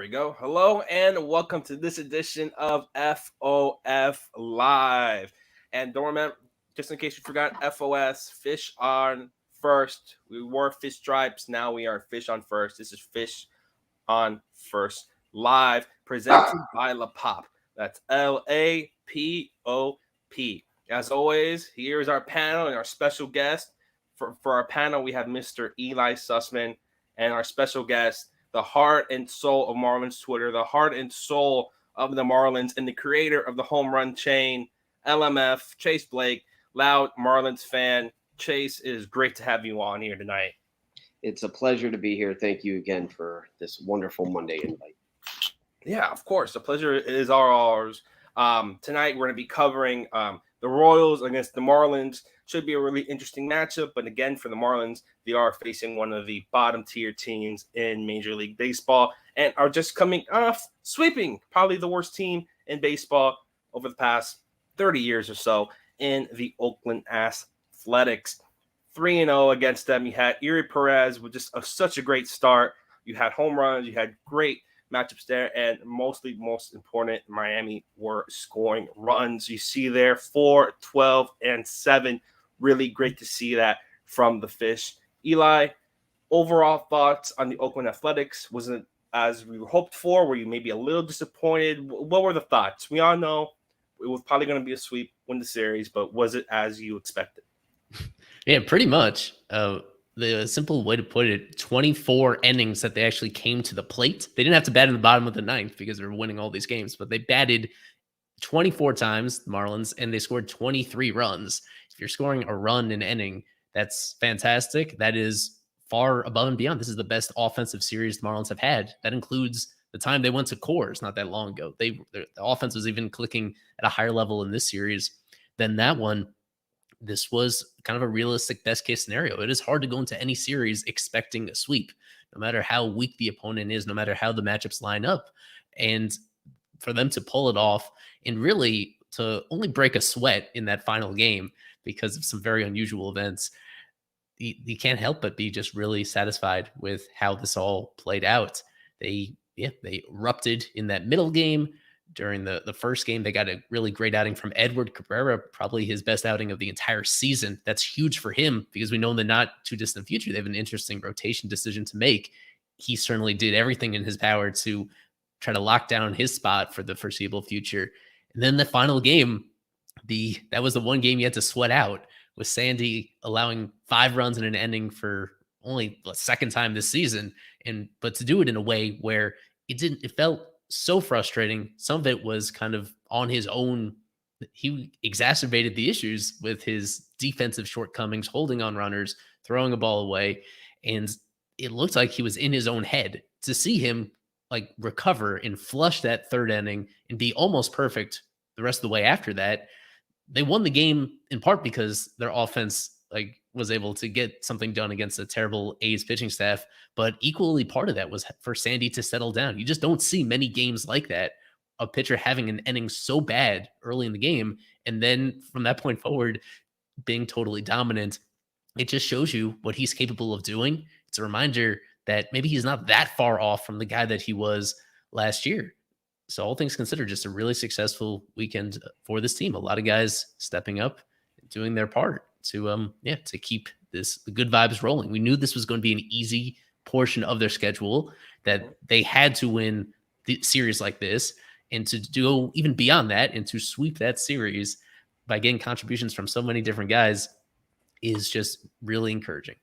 we go. Hello and welcome to this edition of FOF Live. And don't remember, just in case you forgot, FOS, Fish on First. We were Fish Stripes, now we are Fish on First. This is Fish on First Live, presented by La Pop. That's LAPOP. As always, here's our panel and our special guest. For our panel, we have Mr. Eli Sussman and our special guest, the heart and soul of Marlins Twitter, the heart and soul of the Marlins, and the creator of the home run chain, LMF, Chase Blake, loud Marlins fan. Chase, it is great to have you on here tonight. It's a pleasure to be here. Thank you again for this wonderful Monday invite. Yeah, of course. The pleasure is ours. Tonight, we're going to be covering the Royals against the Marlins. Should be a really interesting matchup. But again, for the Marlins, they are facing one of the bottom tier teams in Major League Baseball and are just coming off sweeping probably the worst team in baseball over the past 30 years or so in the Oakland Athletics. 3-0 against them. You had Arraez with just such a great start. You had home runs. You had great matchups there. And most important, Miami were scoring runs. You see there 4, 12, and 7. Really great to see that from the Fish. Eli, overall thoughts on the Oakland Athletics? Wasn't as we hoped for? Were you maybe a little disappointed? What were the thoughts? We all know it was probably going to be a sweep, win the series, but was it as you expected? Yeah, pretty much. The simple way to put it, 24 innings that they actually came to the plate. They didn't have to bat in the bottom of the ninth because they were winning all these games, but they batted 24 times, the Marlins, and they scored 23 runs. If you're scoring a run an inning, that's fantastic. That is far above and beyond. This is the best offensive series the Marlins have had. That includes the time they went to Coors not that long ago. The offense was even clicking at a higher level in this series than that one. This was kind of a realistic best case scenario. It is hard to go into any series expecting a sweep, no matter how weak the opponent is, no matter how the matchups line up. And for them to pull it off and really to only break a sweat in that final game because of some very unusual events, you can't help but be just really satisfied with how this all played out. They erupted in that middle game. During the first game, they got a really great outing from Edward Cabrera, probably his best outing of the entire season. That's huge for him because we know in the not too distant future, they have an interesting rotation decision to make. He certainly did everything in his power to try to lock down his spot for the foreseeable future. And then the final game, that was the one game you had to sweat out, with Sandy allowing 5 runs in an inning for only the second time this season. But to do it in a way where it felt so frustrating. Some of it was kind of on his own. He exacerbated the issues with his defensive shortcomings, holding on runners, throwing a ball away. And it looked like he was in his own head. To see him recover and flush that third inning and be almost perfect the rest of the way after that, they won the game in part because their offense was able to get something done against a terrible A's pitching staff. But equally part of that was for Sandy to settle down. You just don't see many games like that, a pitcher having an inning so bad early in the game, and then from that point forward, being totally dominant. It just shows you what he's capable of doing. It's a reminder that maybe he's not that far off from the guy that he was last year. So all things considered, just a really successful weekend for this team. A lot of guys stepping up, doing their part to keep the good vibes rolling. We knew this was going to be an easy portion of their schedule, that they had to win the series like this, and to do even beyond that and to sweep that series by getting contributions from so many different guys is just really encouraging.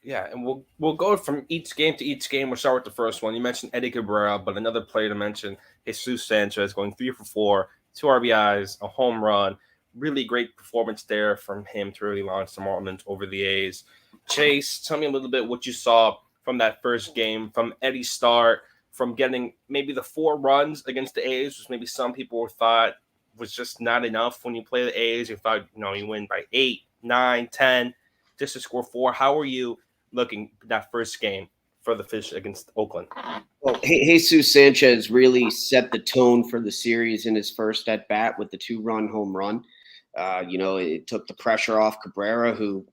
Yeah, and we'll go from each game to each game. We'll start with the first one. You mentioned Eddie Cabrera, but another player to mention, Jesus Sanchez, going 3 for 4, 2 RBIs, a home run. Really great performance there from him to really launch the Marlins over the A's. Chase, tell me a little bit what you saw from that first game, from Eddie's start, from getting maybe the 4 runs against the A's, which maybe some people thought was just not enough when you play the A's. You thought, you win by 8, 9, 10, just to score 4. How are you looking at that first game for the Fish against Oakland? Well, Jesus Sanchez really set the tone for the series in his first at bat with the 2-run home run. It took the pressure off Cabrera, who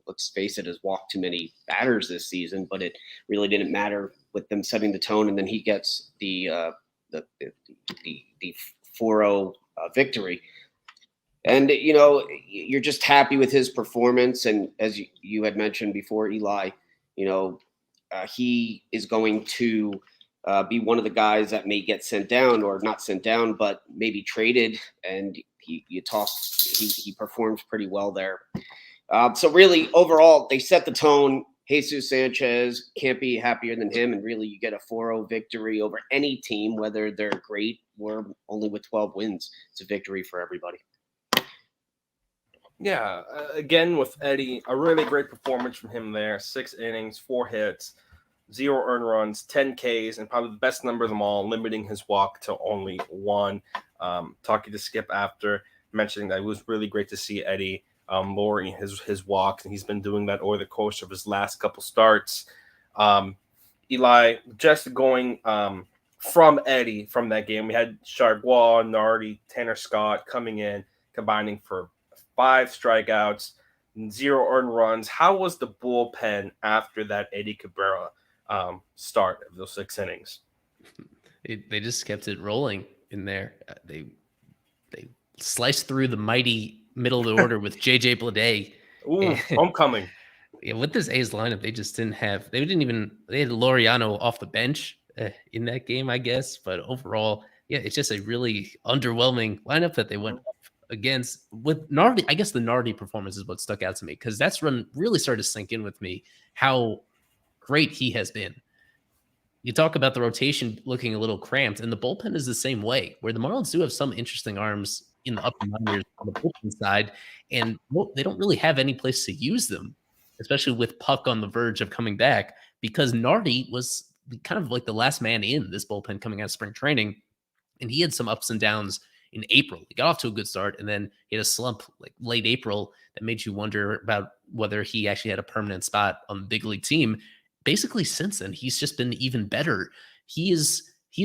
let's face it, has walked too many batters this season, but it really didn't matter with them setting the tone. And then he gets the 4-0 victory. And, you're just happy with his performance. And as you had mentioned before, Eli, he is going to be one of the guys that may get sent down, or not sent down, but maybe traded. And he performs pretty well there. So really, overall, they set the tone. Jesus Sanchez, can't be happier than him. And really, you get a 4-0 victory over any team, whether they're great or only with 12 wins. It's a victory for everybody. Yeah, again with Eddie, a really great performance from him there. 6 innings, 4 hits, 0 earned runs, 10 Ks, and probably the best number of them all, limiting his walk to only 1. Talking to Skip after, mentioning that it was really great to see Eddie lowering his walks, and he's been doing that over the course of his last couple starts. Eli, just going from Eddie from that game, we had Chargois, Nardi, Tanner Scott coming in, combining for 5 strikeouts, 0 earned runs. How was the bullpen after that Eddie Cabrera start of those 6 innings? They just kept it rolling in there. They sliced through the mighty middle of the order with JJ Bleday. Ooh, homecoming. Yeah, with this A's lineup, they just didn't have. They had Laureano off the bench in that game, I guess. But overall, yeah, it's just a really underwhelming lineup that they went against. With Nardi, I guess the Nardi performance is what stuck out to me, because that's when really started to sink in with me how great he has been. You talk about the rotation looking a little cramped, and the bullpen is the same way, where the Marlins do have some interesting arms in the upper minors on the bullpen side, and they don't really have any place to use them, especially with Puck on the verge of coming back, because Nardi was kind of like the last man in this bullpen coming out of spring training, and he had some ups and downs in April. He got off to a good start, and then he had a slump like late April that made you wonder about whether he actually had a permanent spot on the big league team. Basically, since then, he's just been even better. He's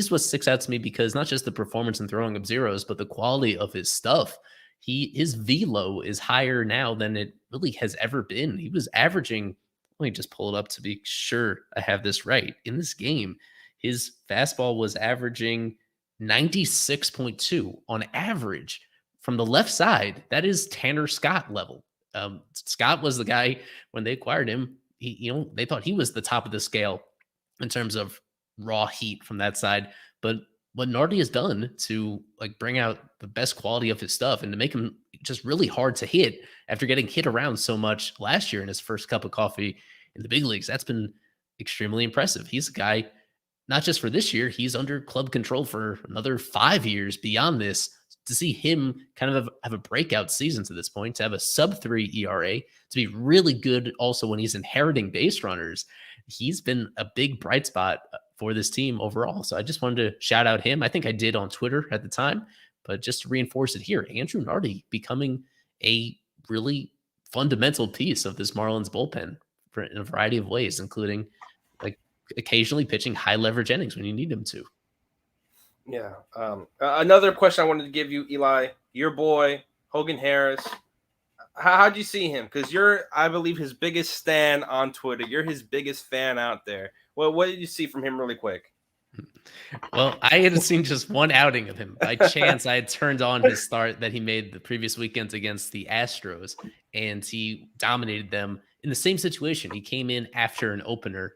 what sticks out to me, because not just the performance and throwing of zeros, but the quality of his stuff. His velo is higher now than it really has ever been. He was averaging, let me just pull it up to be sure I have this right. In this game, his fastball was averaging 96.2 on average from the left side. That is Tanner Scott level. Scott was the guy when they acquired him. They thought he was the top of the scale in terms of raw heat from that side. But what Nardi has done to bring out the best quality of his stuff and to make him just really hard to hit after getting hit around so much last year in his first cup of coffee in the big leagues, that's been extremely impressive. He's a guy, not just for this year, he's under club control for another 5 years beyond this. To see him kind of have a breakout season to this point, to have a sub-3 ERA, to be really good also when he's inheriting base runners, he's been a big bright spot for this team overall. So I just wanted to shout out him. I think I did on Twitter at the time, but just to reinforce it here, Andrew Nardi becoming a really fundamental piece of this Marlins bullpen in a variety of ways, including occasionally pitching high leverage innings when you need him to. Yeah. Another question I wanted to give you, Eli, your boy, Hogan Harris. How'd you see him? Because you're, I believe, his biggest stan on Twitter. You're his biggest fan out there. Well, what did you see from him really quick? Well, I had seen just one outing of him. By chance, I had turned on his start that he made the previous weekend against the Astros, and he dominated them in the same situation. He came in after an opener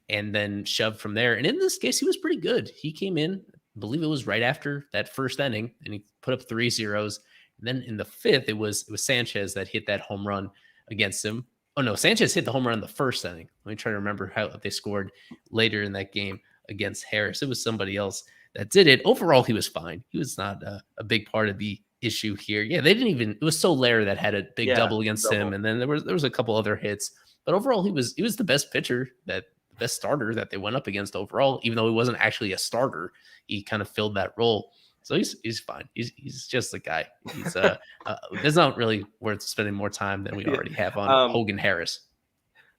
and then shoved from there. And in this case, he was pretty good. He came in, I believe it was right after that first inning, and he put up 3 zeros. And then in the 5th, it was Sanchez that hit that home run against him. Oh, no, Sanchez hit the home run in the first inning. Let me try to remember how they scored later in that game against Harris. It was somebody else that did it. Overall, he was fine. He was not a big part of the issue here. Yeah, they didn't even – it was Soler that had a big double against him, and then there was a couple other hits. But overall, he was the best pitcher, the best starter that they went up against overall, even though he wasn't actually a starter. He kind of filled that role. So he's fine. He's just a guy. He's it's not really worth spending more time than we already have on Hogan Harris.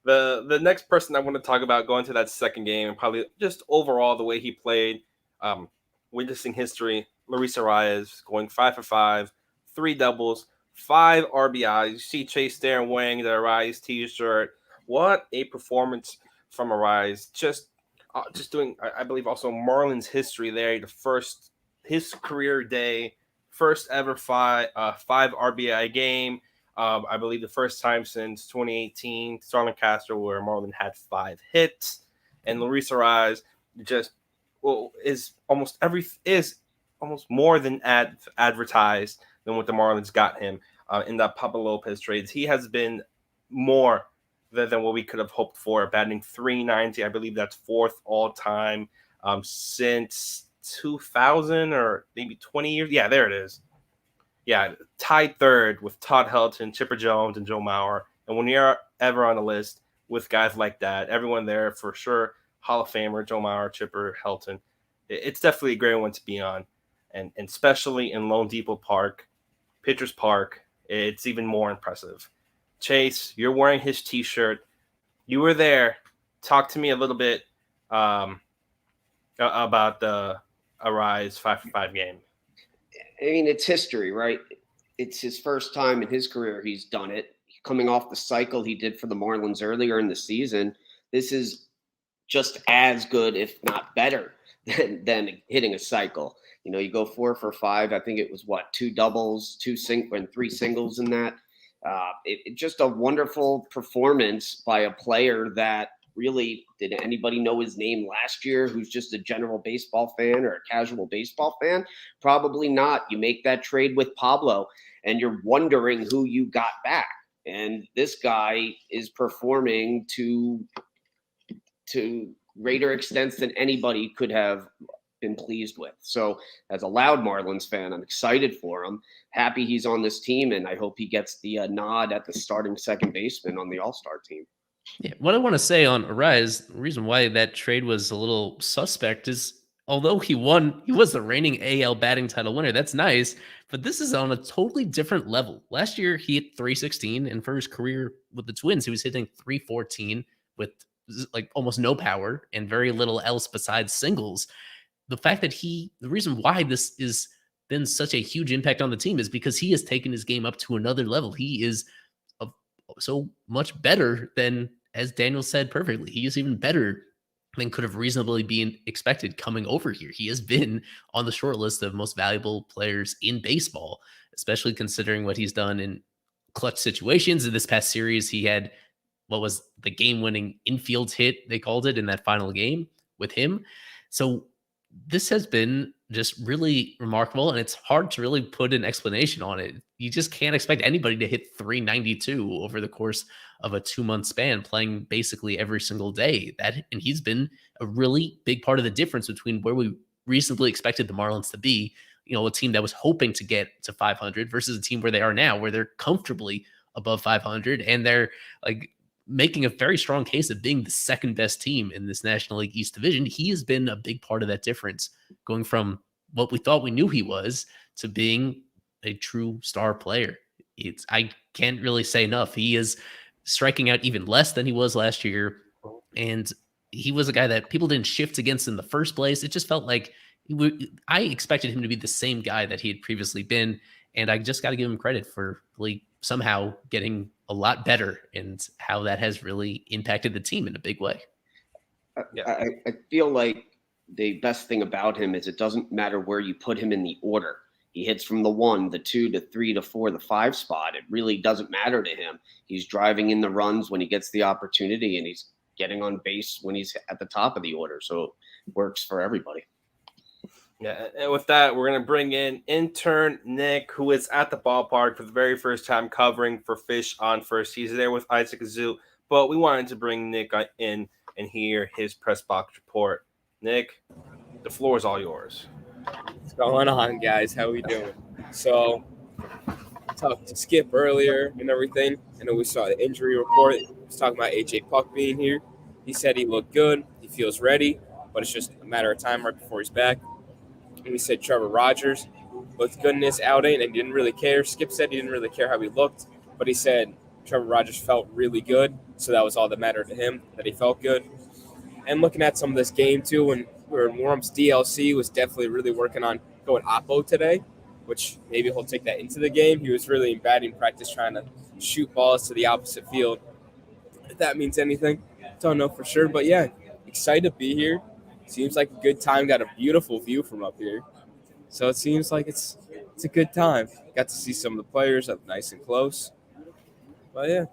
The next person I want to talk about going to that second game, and probably just overall the way he played, witnessing history, Arraez going 5 for 5, 3 doubles, 5 RBIs. You see Chase there wearing the Arraez t-shirt. What a performance from Arraez. Just doing, I believe, also Marlins history there. His career day, first ever 5 RBI game. I believe the first time since 2018, Starlin Castro, where Marlin had 5 hits, and Luis Arraez is almost more than advertised than what the Marlins got him in that Papa Lopez trades. He has been more than what we could have hoped for, batting .390. I believe that's 4th all time since 2000 or maybe 20 years. Yeah, there it is. Yeah, tied 3rd with Todd Helton, Chipper Jones, and Joe Mauer. And when you're ever on a list with guys like that, everyone there for sure, Hall of Famer, Joe Mauer, Chipper, Helton, it's definitely a great one to be on. And especially in Lone Depot Park, Pitchers Park, it's even more impressive. Chase, you're wearing his t-shirt. You were there. Talk to me a little bit about the Arraez 5-for-5 game. I mean, it's history, right? It's his first time in his career he's done it. Coming off the cycle he did for the Marlins earlier in the season, this is just as good, if not better, than hitting a cycle. You know, you go 4 for 5. I think it was 2 doubles, 3 singles in that. It just a wonderful performance by a player that really, did anybody know his name last year who's just a general baseball fan or a casual baseball fan? Probably not. You make that trade with Pablo and you're wondering who you got back. And this guy is performing to greater extents than anybody could have been pleased with. So as a loud Marlins fan, I'm excited for him. Happy he's on this team, and I hope he gets the nod at the starting second baseman on the All-Star team. Yeah, what I want to say on Arraez, the reason why that trade was a little suspect is, although he was the reigning AL batting title winner. That's nice, but this is on a totally different level. Last year, he hit .316, and for his career with the Twins, he was hitting .314 with like almost no power and very little else besides singles. The fact that the reason why this is been such a huge impact on the team is because he has taken his game up to another level. He is so much better than, as Daniel said perfectly, he is even better than could have reasonably been expected coming over here. He has been on the short list of most valuable players in baseball, especially considering what he's done in clutch situations. In this past series, he had what was the game-winning infield hit, they called it, in that final game with him. So this has been just really remarkable, and it's hard to really put an explanation on it. You just can't expect anybody to hit .392 over the course of a 2-month span, playing basically every single day. And he's been a really big part of the difference between where we reasonably expected the Marlins to be, you know, a team that was hoping to get to 500 versus a team where they are now, where they're comfortably above 500, and they're like making a very strong case of being the second best team in this National League East division. He has been a big part of that difference, going from what we thought we knew he was to being a true star player. I can't really say enough. He is striking out even less than he was last year. And he was a guy that people didn't shift against in the first place. It just felt like I expected him to be the same guy that he had previously been. And I just got to give him credit for really somehow getting a lot better and how that has really impacted the team in a big way. I feel like the best thing about him is it doesn't matter where you put him in the order. He hits from the 1, the 2, the 3, the 4, the 5 spot. It really doesn't matter to him. He's driving in the runs when he gets the opportunity, and he's getting on base when he's at the top of the order. So it works for everybody. Yeah, and with that, we're going to bring in intern Nick, who is at the ballpark for the very first time covering for Fish on First. He's there with Isaac Azu, but we wanted to bring Nick in and hear his press box report. Nick, the floor is all yours. What's going on, guys? How we doing? So, talked to Skip earlier and everything. I know we saw the injury report. He was talking about AJ Puck being here. He said he looked good. He feels ready, but it's just a matter of time right before he's back. And we said Trevor Rogers looked good in this outing and didn't really care. Skip said he didn't really care how he looked, but he said Trevor Rogers felt really good, so that was all that mattered to him, that he felt good. And looking at some of this game, too, when we were in warm-ups, DLC was definitely really working on going oppo today, which maybe he'll take that into the game. He was really in batting practice trying to shoot balls to the opposite field. If that means anything, don't know for sure. But yeah, excited to be here. Seems like a good time. Got a beautiful view from up here. So it seems like it's a good time. Got to see some of the players up nice and close. But yeah,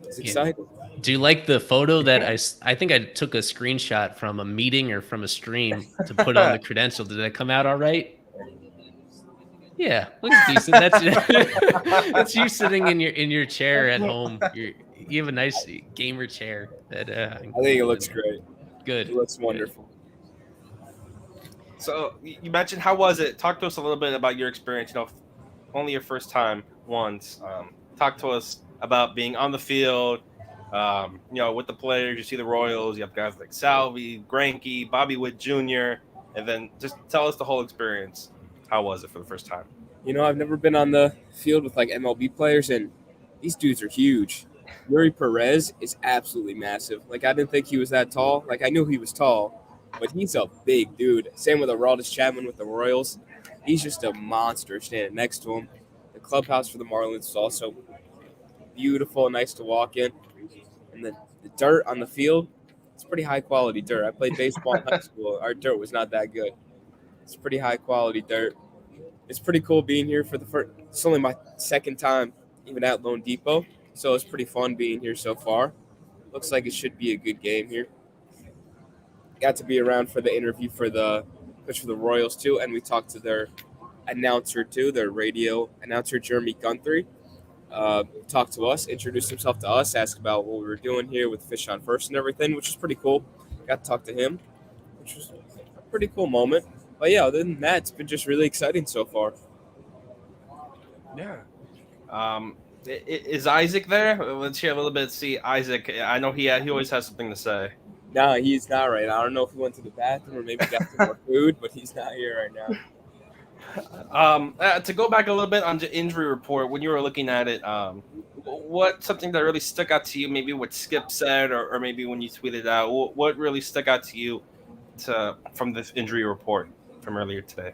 it's exciting. Do you like the photo that I think I took a screenshot from a meeting or from a stream to put on the credential? Did that come out all right? Yeah, looks decent. That's you sitting in your chair at home. You have a nice gamer chair. That I think it looks great. Good. It looks wonderful. So you mentioned, how was it? Talk to us a little bit about your experience. Only your first time once. Talk to us about being on the field. With the players. You see the Royals. You have guys like Salvi, Greinke, Bobby Witt Jr., and then just tell us the whole experience. How was it for the first time? I've never been on the field with like MLB players, and these dudes are huge. Yuri Perez is absolutely massive. Like, I didn't think he was that tall. Like, I knew he was tall, but he's a big dude. Same with Aroldis Chapman with the Royals. He's just a monster standing next to him. The clubhouse for the Marlins is also beautiful, nice to walk in. And the dirt on the field, it's pretty high-quality dirt. I played baseball in high school. Our dirt was not that good. It's pretty high-quality dirt. It's pretty cool being here for the first – it's only my second time even at Lone Depot, so it's pretty fun being here so far. Looks like it should be a good game here. Got to be around for the interview for the Royals, too, and we talked to their announcer, too, their radio announcer, Jeremy Guthrie. Talked to us, introduced himself to us, asked about what we were doing here with Fish on First and everything, which was pretty cool. Got to talk to him, which was a pretty cool moment. But yeah, other than that, it's been just really exciting so far. Yeah. Is Isaac there? Let's hear a little bit. See Isaac. I know he always has something to say. No, he's not right now. I don't know if he went to the bathroom or maybe got some more food, but he's not here right now. To go back a little bit on the injury report, when you were looking at it, what something that really stuck out to you? Maybe what Skip said, or maybe when you tweeted out, what really stuck out to you from this injury report from earlier today?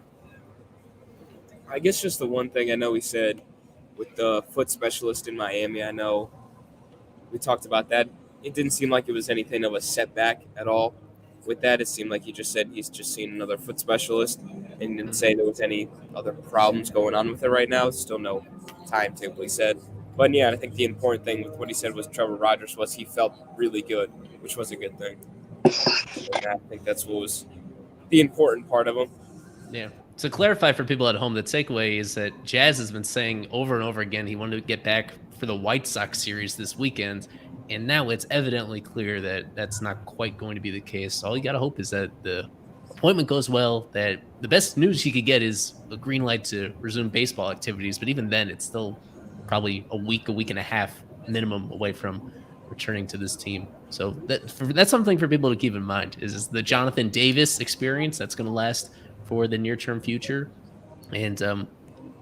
I guess just the one thing I know he said with the foot specialist in Miami. I know we talked about that. It didn't seem like it was anything of a setback at all. With that, it seemed like he just said he's just seen another foot specialist and didn't say there was any other problems going on with it right now. Still no timetable, he said. But yeah, I think the important thing with what he said was Trevor Rogers was he felt really good, which was a good thing. And I think that's what was the important part of him. Yeah. To clarify for people at home, the takeaway is that Jazz has been saying over and over again he wanted to get back for the White Sox series this weekend, and now it's evidently clear that that's not quite going to be the case. All you got to hope is that the appointment goes well, that the best news he could get is a green light to resume baseball activities, but even then, it's still probably a week and a half minimum away from returning to this team. So that's something for people to keep in mind, is the Jonathan Davis experience that's going to last for the near-term future. And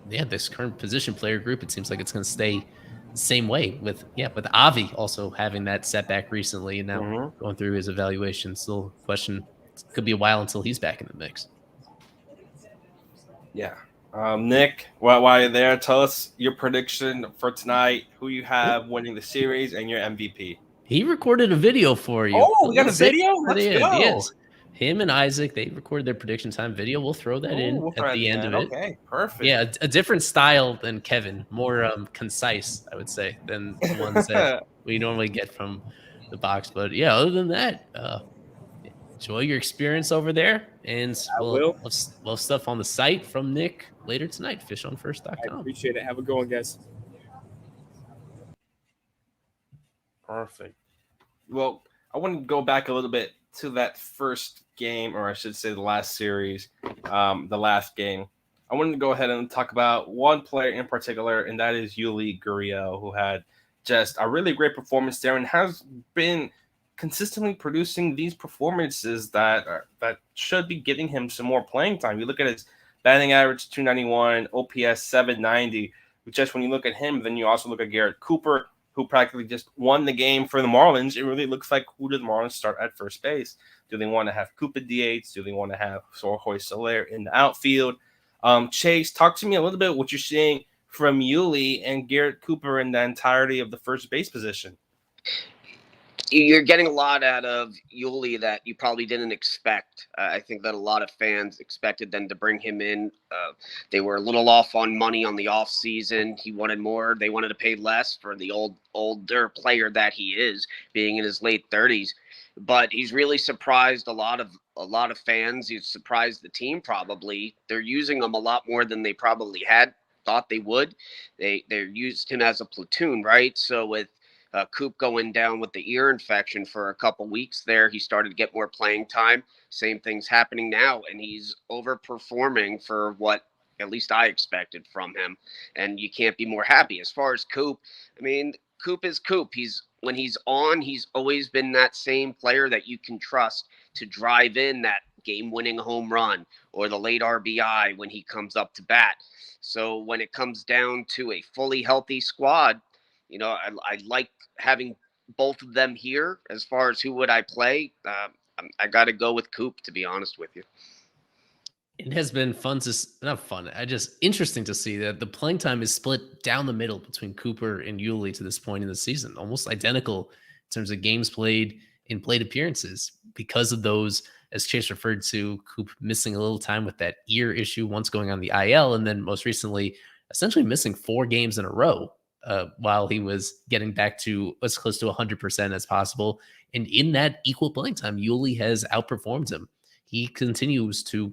this current position player group, it seems like it's going to stay the same way with Avi also having that setback recently and now going through his evaluation. Still question, could be a while until he's back in the mix. Yeah. Nick, while you're there, tell us your prediction for tonight, who you have winning the series and your MVP. He recorded a video for you. Oh, we got a video? Let's go. Yes. Him and Isaac, they recorded their prediction time video. We'll throw that at the end of it. Okay, perfect. Yeah, a different style than Kevin, more concise, I would say, than the ones that we normally get from the box. But yeah, other than that, enjoy your experience over there, and we'll have stuff on the site from Nick later tonight. FishOnFirst.com. I appreciate it. Have a good one, guys. Perfect. Well, I want to go back a little bit to that first game, or I should say the last series, the last game. I wanted to go ahead and talk about one player in particular, and that is Yuli Gurriel, who had just a really great performance there and has been consistently producing these performances that should be getting him some more playing time. You look at his batting average, 291, OPS 790. Just when you look at him, then you also look at Garrett Cooper, who practically just won the game for the Marlins. It really looks like, who do the Marlins start at first base? Do they want to have Cooper DH? Do they want to have Jorge Soler in the outfield? Chase, talk to me a little bit what you're seeing from Yuli and Garrett Cooper in the entirety of the first base position. You're getting a lot out of Yuli that you probably didn't expect. I think that a lot of fans expected them to bring him in. They were a little off on money on the off season. He wanted more. They wanted to pay less for the older player that he is, being in his late 30s. But he's really surprised a lot of fans. He's surprised the team probably. They're using him a lot more than they probably had thought they would. They used him as a platoon, right? So with Coop going down with the ear infection for a couple weeks there, he started to get more playing time. Same thing's happening now, and he's overperforming for what at least I expected from him. And you can't be more happy. As far as Coop, I mean, Coop is Coop. When he's on, he's always been that same player that you can trust to drive in that game-winning home run or the late RBI when he comes up to bat. So when it comes down to a fully healthy squad, you know, I like having both of them here. As far as who would I play, I got to go with Coop, to be honest with you. It has been interesting to see that the playing time is split down the middle between Cooper and Yuli to this point in the season, almost identical in terms of games played and plate appearances because of those, as Chase referred to, Coop missing a little time with that ear issue once going on the IL, and then most recently essentially missing 4 games in a row while he was getting back to as close to 100% as possible. And in that equal playing time, Yuli has outperformed him. He continues to,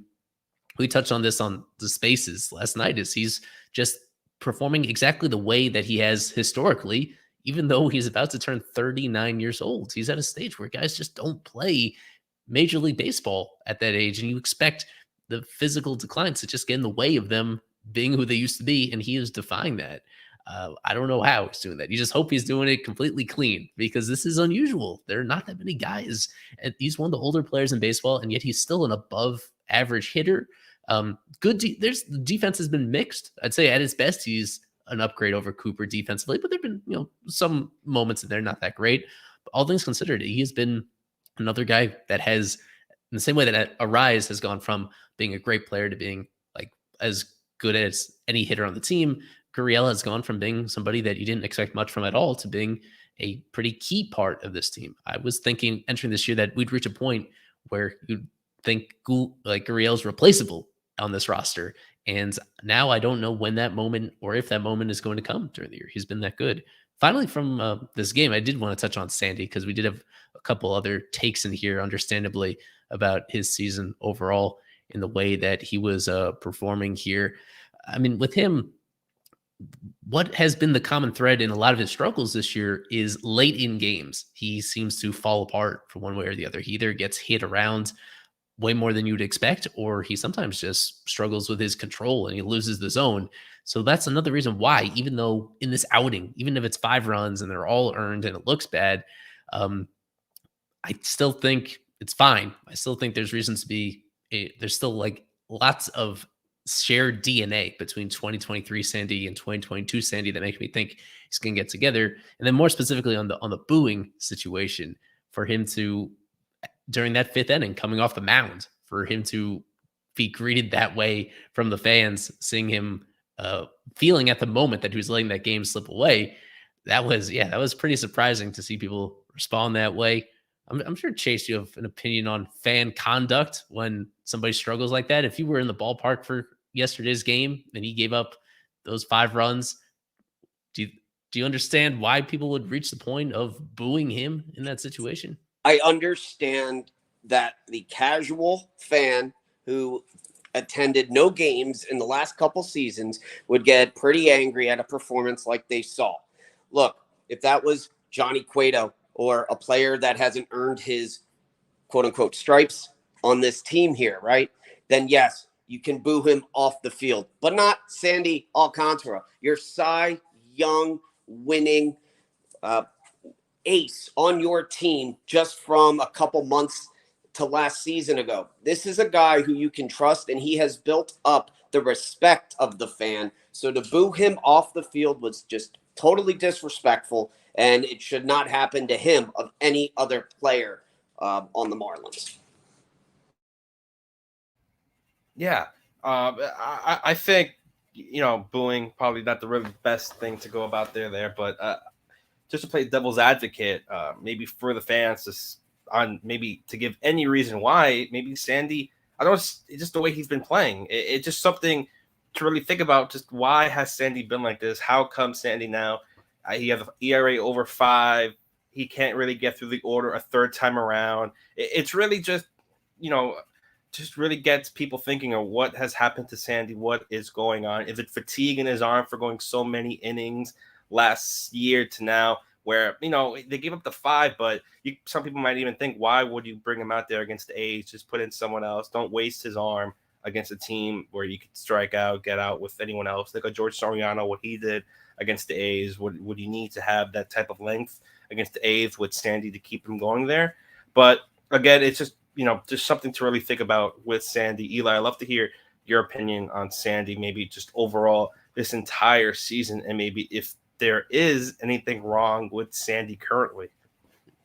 we touched on this on the spaces last night, is he's just performing exactly the way that he has historically, even though he's about to turn 39 years old. He's at a stage where guys just don't play Major League Baseball at that age, and you expect the physical declines to just get in the way of them being who they used to be, and he is defying that. I don't know how he's doing that. You just hope he's doing it completely clean, because this is unusual. There are not that many guys, and he's one of the older players in baseball, and yet he's still an above average hitter. The defense has been mixed. I'd say at his best, he's an upgrade over Cooper defensively, but there've been, some moments in there not that great. But all things considered, he has been another guy that has, in the same way that Arraez has gone from being a great player to being like as good as any hitter on the team, Gurriel has gone from being somebody that you didn't expect much from at all to being a pretty key part of this team. I was thinking entering this year that we'd reach a point where you'd think Gurriel's replaceable on this roster. And now I don't know when that moment or if that moment is going to come during the year. He's been that good. Finally, from this game, I did want to touch on Sandy, because we did have a couple other takes in here, understandably, about his season overall in the way that he was performing here. I mean, with him, what has been the common thread in a lot of his struggles this year is late in games, he seems to fall apart for one way or the other. He either gets hit around way more than you'd expect, or he sometimes just struggles with his control and he loses the zone. So that's another reason why, even though in this outing, even if it's 5 runs and they're all earned and it looks bad, I still think it's fine. I still think there's reasons to be, there's still like lots of shared DNA between 2023 Sandy and 2022 Sandy that make me think he's going to get together. And then more specifically on the booing situation, for him to, during that 5th inning, coming off the mound, for him to be greeted that way from the fans, seeing him feeling at the moment that he was letting that game slip away, that was pretty surprising to see people respond that way. I'm sure, Chase, you have an opinion on fan conduct when somebody struggles like that. If you were in the ballpark for yesterday's game and he gave up those 5 runs, do you understand why people would reach the point of booing him in that situation? I understand that the casual fan who attended no games in the last couple seasons would get pretty angry at a performance like they saw. Look, if that was Johnny Cueto or a player that hasn't earned his quote-unquote stripes on this team here, right, then yes, you can boo him off the field, but not Sandy Alcantara. Your Cy Young winning ace on your team just from a couple months to last season ago. This is a guy who you can trust, and he has built up the respect of the fan. So to boo him off the field was just totally disrespectful, and it should not happen to him of any other player on the Marlins. Yeah, I think, booing probably not the really best thing to go about there, but just to play devil's advocate, maybe for the fans, maybe to give any reason why, maybe Sandy, I don't know, it's just the way he's been playing. It's just something to really think about. Just why has Sandy been like this? How come Sandy now? He has an ERA over 5. He can't really get through the order a third time around. It's really just really gets people thinking of what has happened to Sandy, what is going on. Is it fatigue in his arm for going so many innings last year to now, where they gave up the 5, but some people might even think, why would you bring him out there against the A's? Just put in someone else. Don't waste his arm against a team where you could strike out, get out with anyone else. Look at George Soriano, what he did against the A's. Would you need to have that type of length against the A's with Sandy to keep him going there? But again, it's just just something to really think about with Sandy. Eli, I'd love to hear your opinion on Sandy, maybe just overall this entire season, and maybe if there is anything wrong with Sandy currently.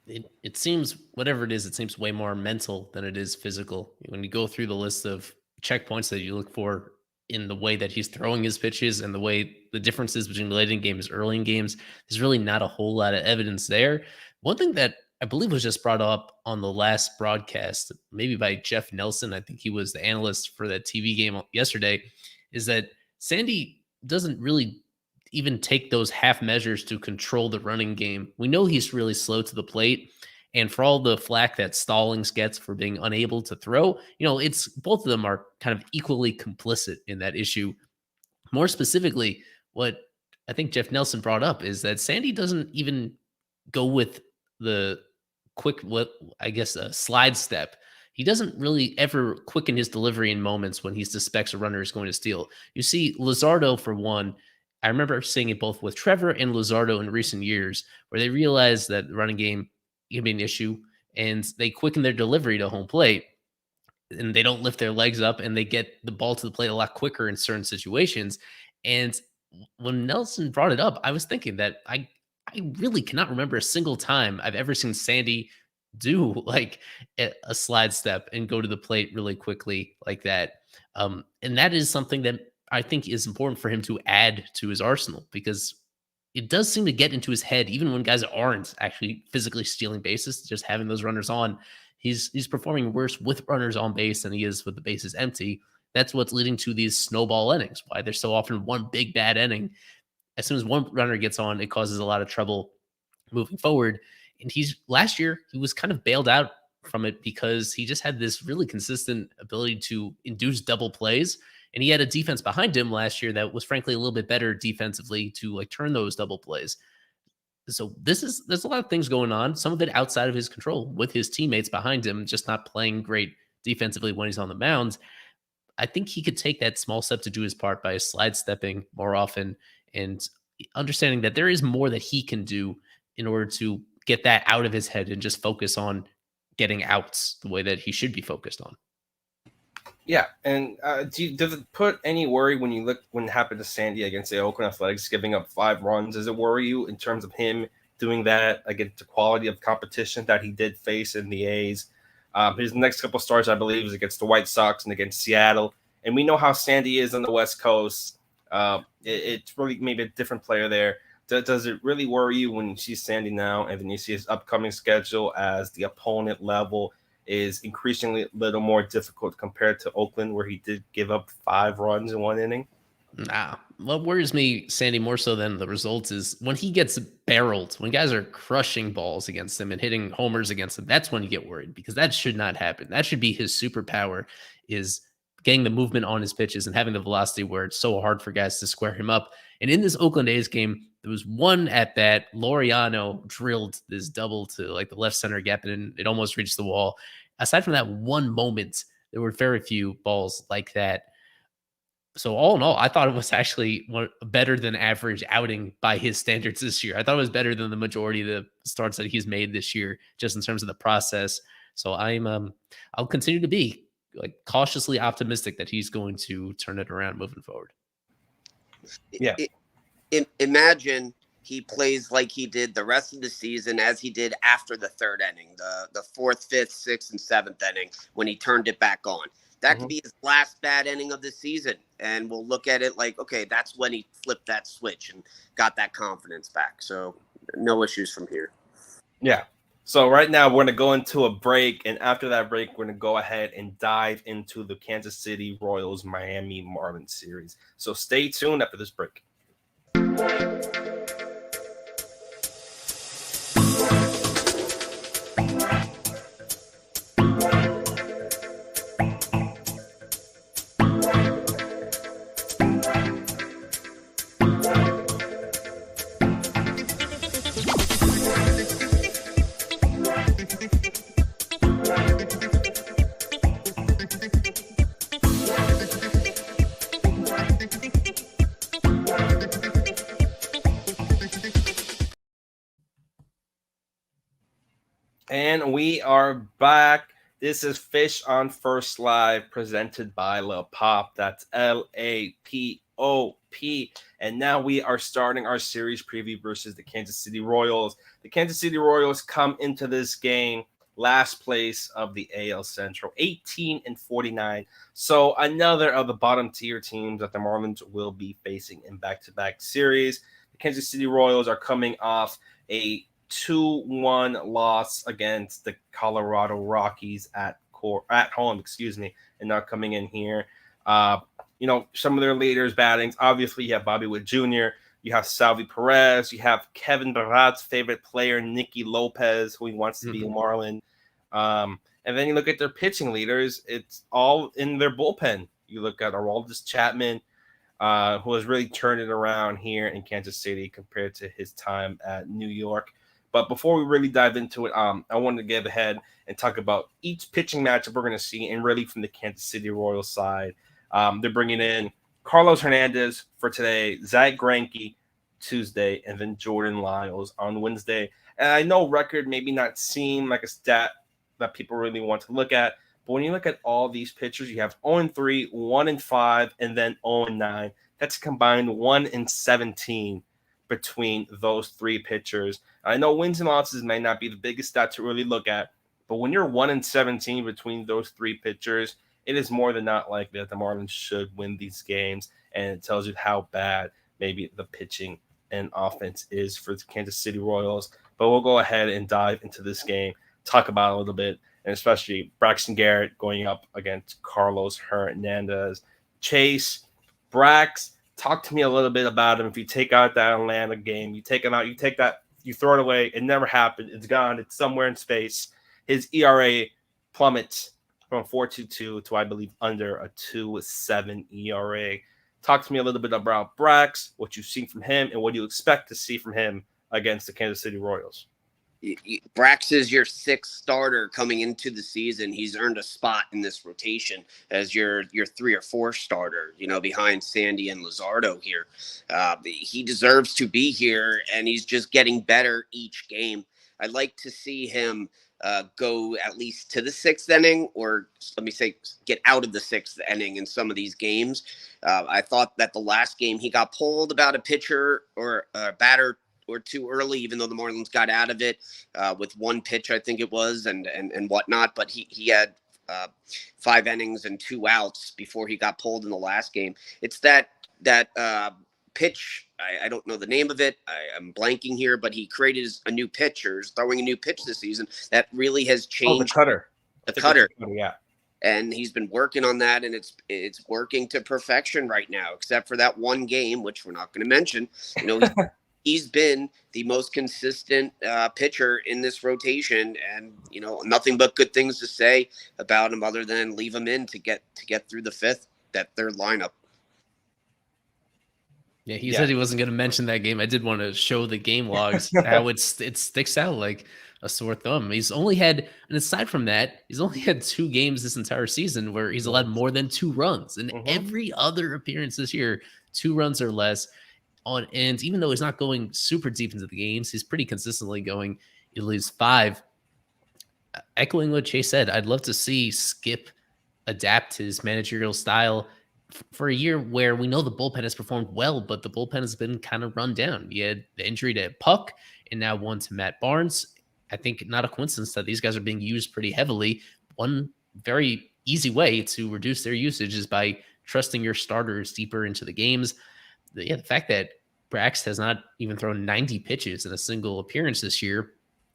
It seems, whatever it is, it seems way more mental than it is physical. When you go through the list of checkpoints that you look for in the way that he's throwing his pitches and the differences between late in games, early in games, there's really not a whole lot of evidence there. One thing that I believe was just brought up on the last broadcast, maybe by Jeff Nelson, I think he was the analyst for that TV game yesterday, is that Sandy doesn't really even take those half measures to control the running game. We know he's really slow to the plate, and for all the flack that Stallings gets for being unable to throw, it's both of them are kind of equally complicit in that issue. More specifically, what I think Jeff Nelson brought up is that Sandy doesn't even go with the quick, a slide step. He doesn't really ever quicken his delivery in moments when he suspects a runner is going to steal. You see Luzardo, for one. I remember seeing it both with Trevor and Luzardo in recent years, where they realized that the running game can be an issue, and they quicken their delivery to home plate, and they don't lift their legs up, and they get the ball to the plate a lot quicker in certain situations. And when Nelson brought it up, I was thinking that I really cannot remember a single time I've ever seen Sandy do like a slide step and go to the plate really quickly like that. And that is something that I think is important for him to add to his arsenal, because it does seem to get into his head, even when guys aren't actually physically stealing bases, just having those runners on. He's performing worse with runners on base than he is with the bases empty. That's what's leading to these snowball innings, why there's so often one big bad inning. As soon as one runner gets on, it causes a lot of trouble moving forward. And last year, he was kind of bailed out from it because he just had this really consistent ability to induce double plays. And he had a defense behind him last year that was frankly a little bit better defensively to like turn those double plays. So there's a lot of things going on, some of it outside of his control with his teammates behind him, just not playing great defensively when he's on the mound. I think he could take that small step to do his part by slide stepping more often and understanding that there is more that he can do in order to get that out of his head and just focus on getting outs the way that he should be focused on. Yeah, and does it put any worry when you look when it happened to Sandy against the Oakland Athletics, giving up 5 runs? Does it worry you in terms of him doing that against the quality of competition that he did face in the A's? His next couple starts, I believe, is against the White Sox and against Seattle. And we know how Sandy is on the West Coast. It's really maybe a different player there. Does it really worry you when you see Sandy now and then you see his upcoming schedule as the opponent level is increasingly a little more difficult compared to Oakland, where he did give up 5 runs in 1 inning? Nah, what worries me, Sandy, more so than the results is when he gets barreled, when guys are crushing balls against him and hitting homers against him, that's when you get worried, because that should not happen. That should be his superpower, is getting the movement on his pitches and having the velocity where it's so hard for guys to square him up. And in this Oakland A's game, there was one at bat, Laureano drilled this double to like the left center gap, and it almost reached the wall. Aside from that one moment, there were very few balls like that. So all in all, I thought it was actually a better than average outing by his standards this year. I thought it was better than the majority of the starts that he's made this year, just in terms of the process. So I'll continue to be like cautiously optimistic that he's going to turn it around moving forward. Yeah. Imagine he plays like he did the rest of the season, as he did after the 3rd inning, the 4th, 5th, 6th, and 7th inning when he turned it back on. that could be his last bad inning of the season. And we'll look at it like, okay, that's when he flipped that switch and got that confidence back. So no issues from here. Yeah. So right now we're going to go into a break. And after that break, we're going to go ahead and dive into the Kansas City Royals Miami Marlins series. So stay tuned after this break. And we are back. This is Fish on First Live presented by La Pop. That's LAPOP. And now we are starting our series preview versus the Kansas City Royals. The Kansas City Royals come into this game last place of the AL Central, 18-49. So another of the bottom tier teams that the Marlins will be facing in back-to-back series. The Kansas City Royals are coming off a 2-1 loss against the Colorado Rockies at home, and now coming in here. Some of their leaders battings. Obviously, you have Bobby Witt Jr., you have Salvi Perez, you have Kevin Barat's favorite player, Nicky Lopez, who he wants to be a Marlin. And then you look at their pitching leaders, it's all in their bullpen. You look at Aroldis Chapman, who has really turned it around here in Kansas City compared to his time at New York. But before we really dive into it, I wanted to get ahead and talk about each pitching matchup we're going to see, and really from the Kansas City Royals side. They're bringing in Carlos Hernandez for today, Zach Greinke Tuesday, and then Jordan Lyles on Wednesday. And I know record maybe not seem like a stat that people really want to look at, but when you look at all these pitchers, you have 0-3, 1-5, and then 0-9. That's combined 1-17 between those three pitchers. I know wins and losses may not be the biggest stat to really look at, but when you're 1-17 between those three pitchers, it is more than not likely that the Marlins should win these games, and it tells you how bad maybe the pitching and offense is for the Kansas City Royals. But we'll go ahead and dive into this game, talk about it a little bit, and especially Brax and Garrett going up against Carlos Hernandez. Chase, Brax, talk to me a little bit about him. If you take out that Atlanta game, you take him out, you take that, you throw it away. It never happened. It's gone. It's somewhere in space. His ERA plummets from 4.22 to, I believe, under a 2.7 ERA. Talk to me a little bit about Brax, what you've seen from him, and what you expect to see from him against the Kansas City Royals. Brax is your sixth starter coming into the season. He's earned a spot in this rotation as your 3 or 4 starter, behind Sandy and Luzardo here. He deserves to be here, and he's just getting better each game. I'd like to see him go at least to the 6th inning, or let me say get out of the 6th inning in some of these games. I thought that the last game he got pulled about a pitcher or a batter or too early, even though the Marlins got out of it with one pitch, I think it was, and whatnot. But he had 5 innings and 2 outs before he got pulled in the last game. It's that pitch. I don't know the name of it. I'm blanking here, but he created a new pitch, or is throwing a new pitch this season that really has changed. The cutter. The cutter. Yeah. And he's been working on that, and it's working to perfection right now, except for that one game, which we're not going to mention. He's been the most consistent pitcher in this rotation, and nothing but good things to say about him, other than leave him in to get through the 5th, that third lineup. Yeah, he said he wasn't going to mention that game. I did want to show the game logs, how it sticks out like a sore thumb. He's only had, and aside from that, he's only had 2 games this entire season where he's allowed more than 2 runs. And every other appearance this year, 2 runs or less. And even though he's not going super deep into the games, he's pretty consistently going at least 5. Echoing what Chase said, I'd love to see Skip adapt his managerial style for a year where we know the bullpen has performed well, but the bullpen has been kind of run down. You had the injury to Puck and now one to Matt Barnes. I think not a coincidence that these guys are being used pretty heavily. One very easy way to reduce their usage is by trusting your starters deeper into the games. The fact that Brax has not even thrown 90 pitches in a single appearance this year.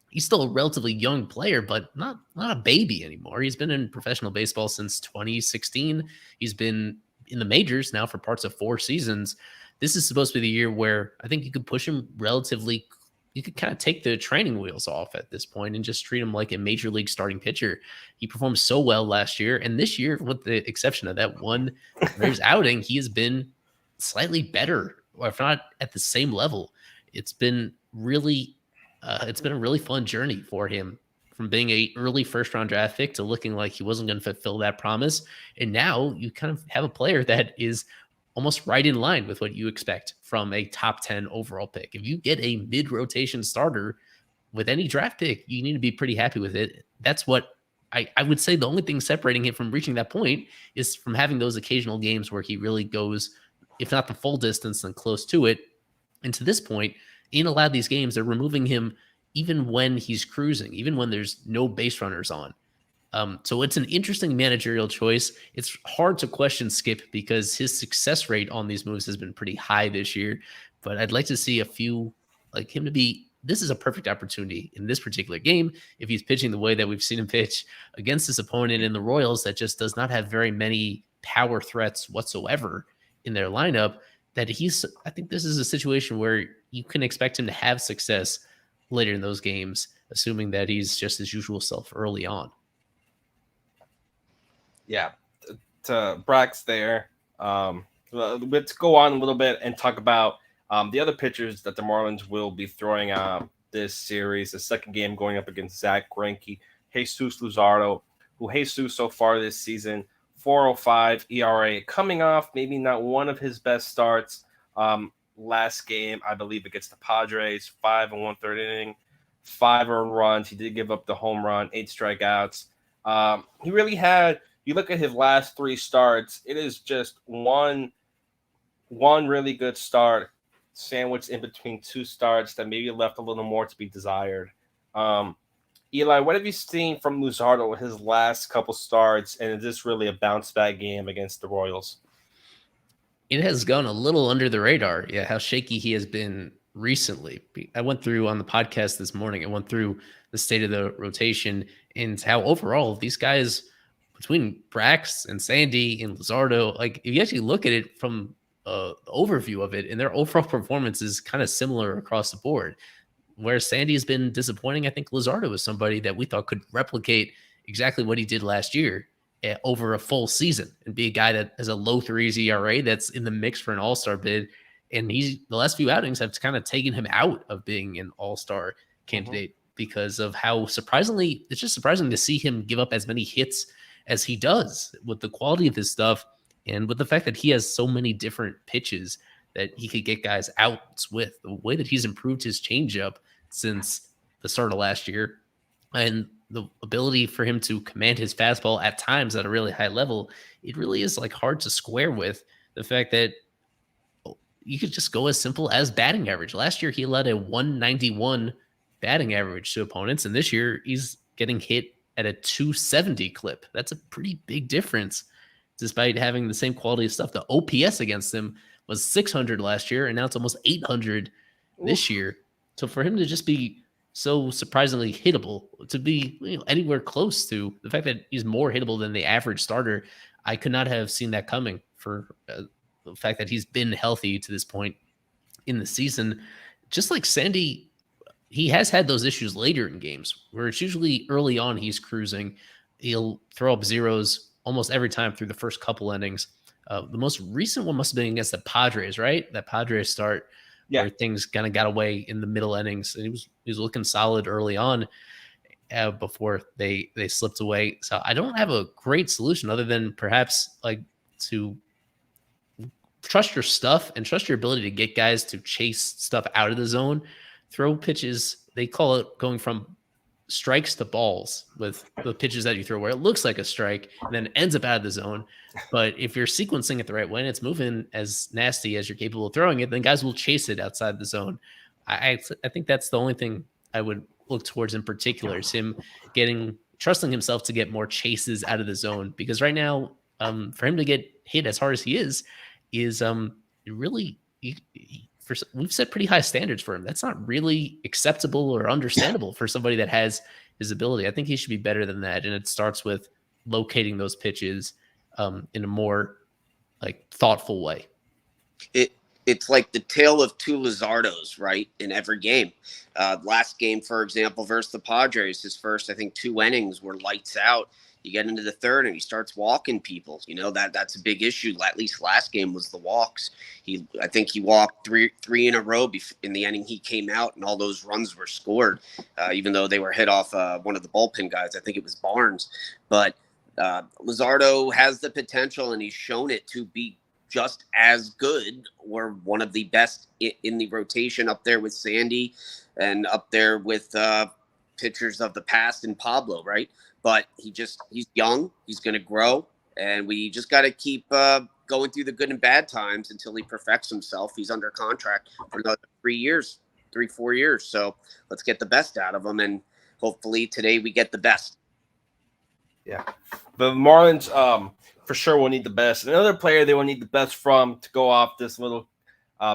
He's still a relatively young player, but not a baby anymore. He's been in professional baseball since 2016. He's been in the majors now for parts of 4 seasons. This is supposed to be the year where I think you could push him relatively. You could kind of take the training wheels off at this point and just treat him like a major league starting pitcher. He performed so well last year. And this year, with the exception of that one Rays outing, he has been slightly better, or if not at the same level. It's been a really fun journey for him, from being a early first-round draft pick to looking like he wasn't going to fulfill that promise. And now you kind of have a player that is almost right in line with what you expect from a top 10 overall pick. If you get a mid-rotation starter with any draft pick, you need to be pretty happy with it. That's what I would say. The only thing separating him from reaching that point is from having those occasional games where he really goes, if not the full distance, then close to it. And to this point, in a lot of these games, they're removing him even when he's cruising, even when there's no base runners on. So it's an interesting managerial choice. It's hard to question Skip because his success rate on these moves has been pretty high this year. But I'd like to see a few like him to be. This is a perfect opportunity in this particular game. If he's pitching the way that we've seen him pitch against his opponent in the Royals, that just does not have very many power threats whatsoever in their lineup, that I think this is a situation where you can expect him to have success later in those games, assuming that he's just his usual self early on. Yeah, to Brax there. Let's go on a little bit and talk about the other pitchers that the Marlins will be throwing out this series. The second game going up against Zach Greinke, Jesus Luzardo, who Jesus so far this season, 4.05 ERA, coming off maybe not one of his best starts. Last game, I believe, against the Padres, 5 1/3 inning, 5 earned runs. He did give up the home run, 8 strikeouts. He really had. You look at his last 3 starts, it is just one really good start sandwiched in between 2 starts that maybe left a little more to be desired. Eli, what have you seen from Luzardo his last couple starts, and is this really a bounce-back game against the Royals? It has gone a little under the radar. Yeah, how shaky he has been recently. I went through on the podcast this morning, I went through the state of the rotation and how overall these guys – between Brax and Sandy and Luzardo, like if you actually look at it from the overview of it, and their overall performance is kind of similar across the board. Where Sandy has been disappointing, I think Luzardo is somebody that we thought could replicate exactly what he did last year over a full season and be a guy that has a low 3s ERA that's in the mix for an all-star bid. And the last few outings have kind of taken him out of being an all-star candidate because of how it's just surprising to see him give up as many hits as he does with the quality of his stuff and with the fact that he has so many different pitches that he could get guys outs with. The way that he's improved his changeup since the start of last year and the ability for him to command his fastball at times at a really high level, it really is like hard to square with the fact that you could just go as simple as batting average. Last year, he led a 191 batting average to opponents, and this year he's getting hit at a 270 clip. That's a pretty big difference, despite having the same quality of stuff. The OPS against him was 600 last year, and now it's almost 800 this year. So for him to just be so surprisingly hittable, to be anywhere close to the fact that he's more hittable than the average starter, I could not have seen that coming for the fact that he's been healthy to this point in the season. Just like Sandy, he has had those issues later in games where it's usually early on he's cruising. He'll throw up zeros almost every time through the first couple innings. The most recent one must have been against the Padres, right? That Padres start where things kind of got away in the middle innings. And he was looking solid early on before they slipped away. So I don't have a great solution other than perhaps like to trust your stuff and trust your ability to get guys to chase stuff out of the zone. Throw pitches, they call it going from strikes to balls with the pitches that you throw where it looks like a strike and then ends up out of the zone. But if you're sequencing it the right way and it's moving as nasty as you're capable of throwing it, then guys will chase it outside the zone. I think that's the only thing I would look towards in particular is him getting trusting himself to get more chases out of the zone, because right now, for him to get hit as hard as he is really, we've set pretty high standards for him. That's not really acceptable or understandable for somebody that has his ability. I think he should be better than that. And it starts with locating those pitches in a more like thoughtful way. It's like the tale of two Luzardos, right? In every game. Last game, for example, versus the Padres, his first, I think, 2 innings were lights out. You get into the third and he starts walking people. You know, that's a big issue. At least last game was the walks. I think he walked three in a row in the inning he came out, and all those runs were scored, even though they were hit off one of the bullpen guys. I think it was Barnes. But Luzardo has the potential, and he's shown it to be just as good or one of the best in the rotation, up there with Sandy and up there with pitchers of the past and Pablo, right? But he's young, he's going to grow, and we just got to keep going through the good and bad times until he perfects himself. He's under contract for another 4 years. So let's get the best out of him, and hopefully today we get the best. Yeah, the Marlins for sure will need the best. Another player they will need the best from, to go off this little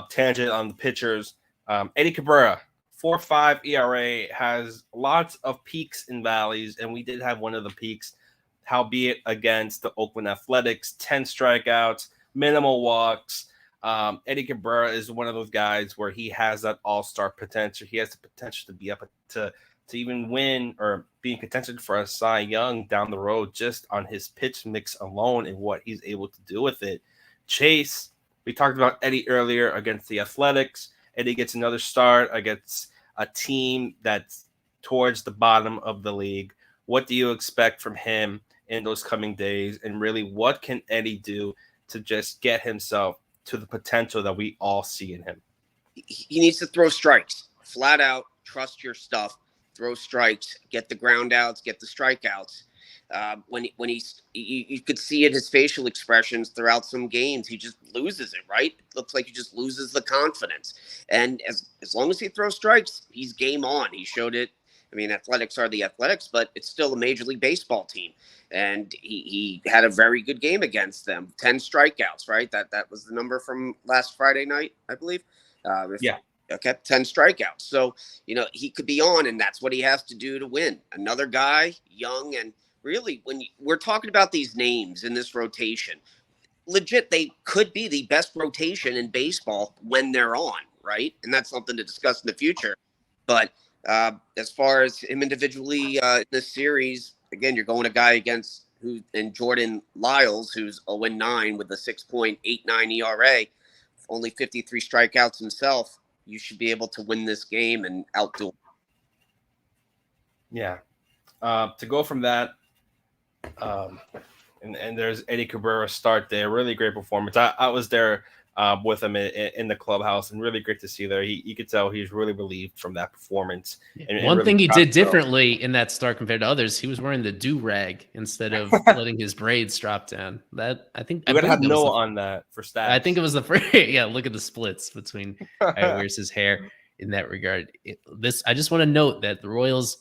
tangent on the pitchers, Eddie Cabrera, 4.5 ERA, has lots of peaks and valleys, and we did have one of the peaks, howbeit against the Oakland Athletics, 10 strikeouts, minimal walks. Eddie Cabrera is one of those guys where he has that all-star potential. He has the potential to be up to even win or be in contention for a Cy Young down the road, just on his pitch mix alone and what he's able to do with it. Chase, we talked about Eddie earlier against the Athletics. Eddie gets another start against a team that's towards the bottom of the league. What do you expect from him in those coming days? And really, what can Eddie do to just get himself to the potential that we all see in him? He needs to throw strikes. Flat out, trust your stuff. Throw strikes, get the ground outs, get the strikeouts. When you could see it, his facial expressions throughout some games, he just loses it, right? It looks like he just loses the confidence. And as long as he throws strikes, he's game on. He showed it. I mean, Athletics are the Athletics, but it's still a Major League Baseball team. And he had a very good game against them. 10 strikeouts, right? That was the number from last Friday night, I believe. Yeah. Okay, 10 strikeouts. So, he could be on, and that's what he has to do to win. Another guy, young, and really, when we're talking about these names in this rotation, legit, they could be the best rotation in baseball when they're on, right? And that's something to discuss in the future. But as far as him individually in this series, again, you're going a guy against Jordan Lyles, who's 0-9 with a 6.89 ERA, only 53 strikeouts himself. You should be able to win this game and outdo him. Yeah. To go from that, and there's Eddie Cabrera start there. Really great performance. I was there with him in the clubhouse, and really great to see there. You could tell he's really relieved from that performance. And one really thing he did differently in that start compared to others, he was wearing the do-rag instead of letting his braids drop down. That I think I'm gonna have Noah on that for stats. I think it was the first. Yeah, look at the splits between where's his hair in that regard. I just want to note that the Royals,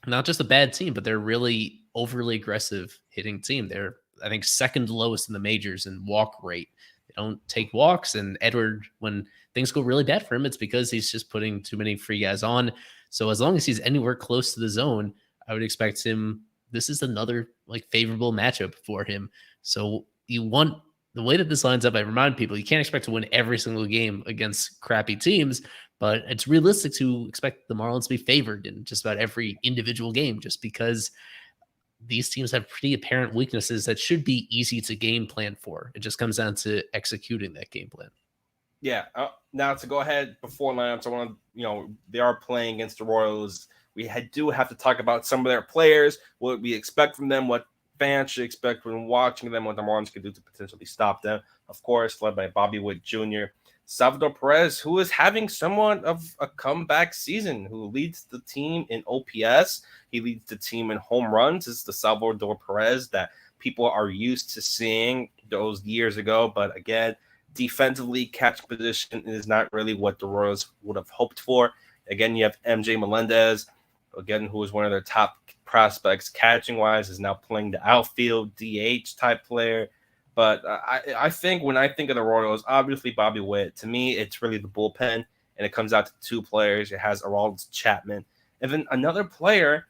not just a bad team, but they're really overly aggressive hitting team. They're, I think, second lowest in the majors in walk rate. They don't take walks, and Edward, when things go really bad for him, it's because he's just putting too many free guys on. So as long as he's anywhere close to the zone, I would expect him. This is another favorable matchup for him. So you want the way that this lines up. I remind people, you can't expect to win every single game against crappy teams, but it's realistic to expect the Marlins to be favored in just about every individual game, just because these teams have pretty apparent weaknesses that should be easy to game plan for. It just comes down to executing that game plan. Yeah. Now to go ahead before lineups, I want to, they are playing against the Royals. We do have to talk about some of their players, what we expect from them, what fans should expect when watching them, what the Marlins could do to potentially stop them. Of course, led by Bobby Witt Jr., Salvador Perez, who is having somewhat of a comeback season, who leads the team in OPS. He leads the team in home runs. It's the Salvador Perez that people are used to seeing those years ago. But again, defensively, catch position is not really what the Royals would have hoped for. Again, you have MJ Melendez, again, who is one of their top prospects. Catching wise, is now playing the outfield DH type player. But I think when I think of the Royals, obviously Bobby Witt. To me, it's really the bullpen, and it comes out to two players. It has Aroldis Chapman, and then another player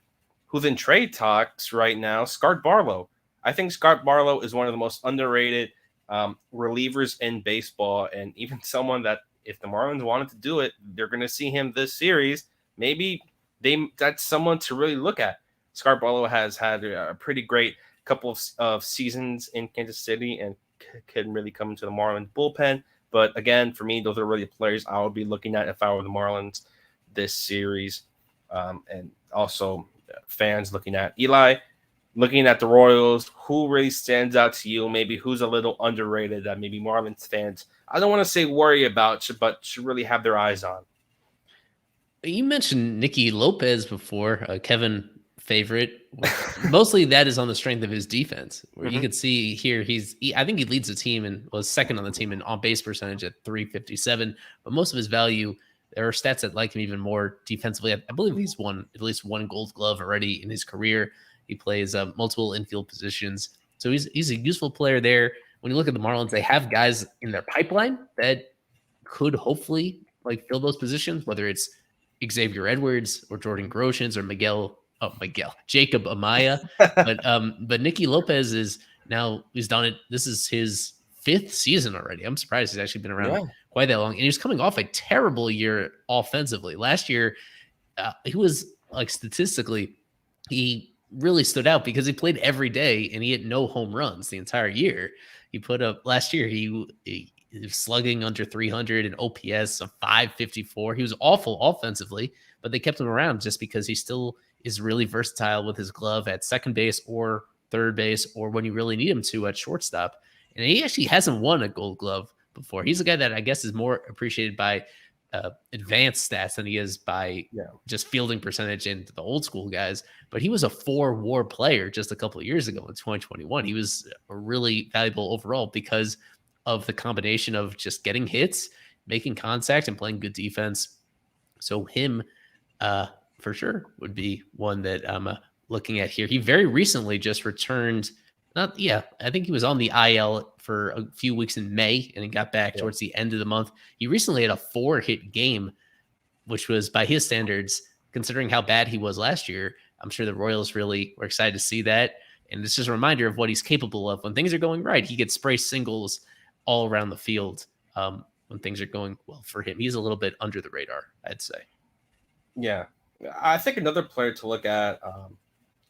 who's in trade talks right now, Scott Barlow. I think Scott Barlow is one of the most underrated relievers in baseball, and even someone that if the Marlins wanted to do it, they're going to see him this series. Maybe that's someone to really look at. Scott Barlow has had a pretty great couple of seasons in Kansas City and can really come into the Marlins bullpen. But again, for me, those are really players I would be looking at if I were the Marlins this series. And also fans looking at Eli, looking at the Royals, who really stands out to you? Maybe who's a little underrated that maybe Marlins fans, I don't want to say worry about, but should really have their eyes on. You mentioned Nicky Lopez before, Kevin favorite. Mostly that is on the strength of his defense, where you could see here I think he leads the team and was second on the team in on base percentage at 357. But most of his value, there are stats that like him even more defensively. I believe he's won at least one Gold Glove already in his career. He plays multiple infield positions, so he's a useful player there. When you look at the Marlins, they have guys in their pipeline that could hopefully like fill those positions, whether it's Xavier Edwards or Jordan Groshans or Jacob Amaya. But Nicky Lopez he's done it. This is his 5th season already. I'm surprised he's actually been around quite that long. And he's coming off a terrible year offensively. Last year, he was like statistically, he really stood out because he played every day and he had no home runs the entire year. He put up last year, he was slugging under 300 and OPS of 554. He was awful offensively, but they kept him around just because he still is really versatile with his glove at second base or third base, or when you really need him to at shortstop. And he actually hasn't won a Gold Glove before. He's a guy that I guess is more appreciated by advanced stats than he is by just fielding percentage and the old school guys. But he was a 4 WAR player just a couple of years ago in 2021. He was a really valuable overall because of the combination of just getting hits, making contact, and playing good defense. So him, for sure, would be one that I'm looking at here. He very recently just returned. I think he was on the IL for a few weeks in May, and he got back towards the end of the month. He recently had a 4-hit game, which was by his standards, considering how bad he was last year. I'm sure the Royals really were excited to see that. And it's just a reminder of what he's capable of. When things are going right, he gets spray singles all around the field when things are going well for him. He's a little bit under the radar, I'd say. Yeah. I think another player to look at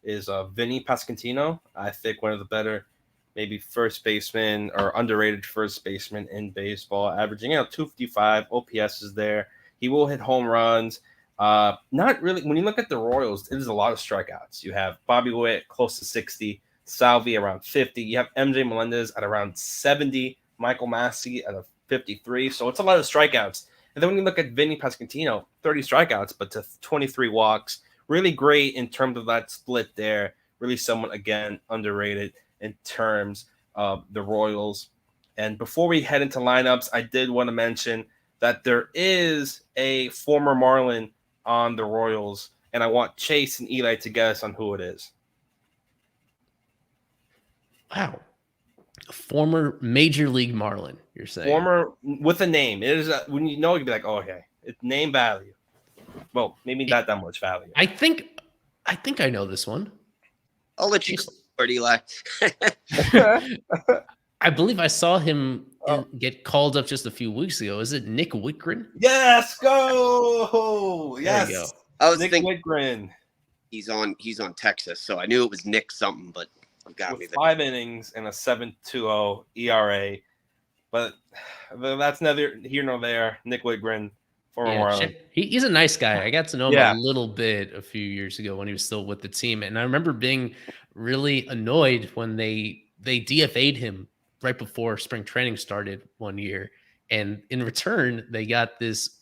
is Vinny Pasquantino. I think one of the better maybe first baseman or underrated first baseman in baseball, averaging 255. OPS is there. He will hit home runs. Not really. When you look at the Royals, it is a lot of strikeouts. You have Bobby Witt close to 60, Salvi around 50. You have MJ Melendez at around 70, Michael Massey at a 53. So it's a lot of strikeouts. And then when you look at Vinny Pasquantino, 30 strikeouts, but to 23 walks. Really great in terms of that split there. Really someone, again, underrated in terms of the Royals. And before we head into lineups, I did want to mention that there is a former Marlin on the Royals, and I want Chase and Eli to guess on who it is. Wow. A former Major League Marlin, you're saying? Former with a name. It is when you know, you'd be like, oh, okay. It's name value. Well, maybe not that much value. I think I know this one. I'll let you go for it, Eli. I believe I saw him get called up just a few weeks ago. Is it Nick Whitgren? Yes, go! Yes, there you go. I was Nick thinking Whitgren. he's on Texas, so I knew it was Nick something, but you got me With there. 5 innings and a 7.20 ERA, but that's neither here nor there. Nick Whitgren, former Marlin. He's a nice guy. I got to know him a little bit a few years ago when he was still with the team, and I remember being really annoyed when they DFA'd him right before spring training started one year, and in return they got this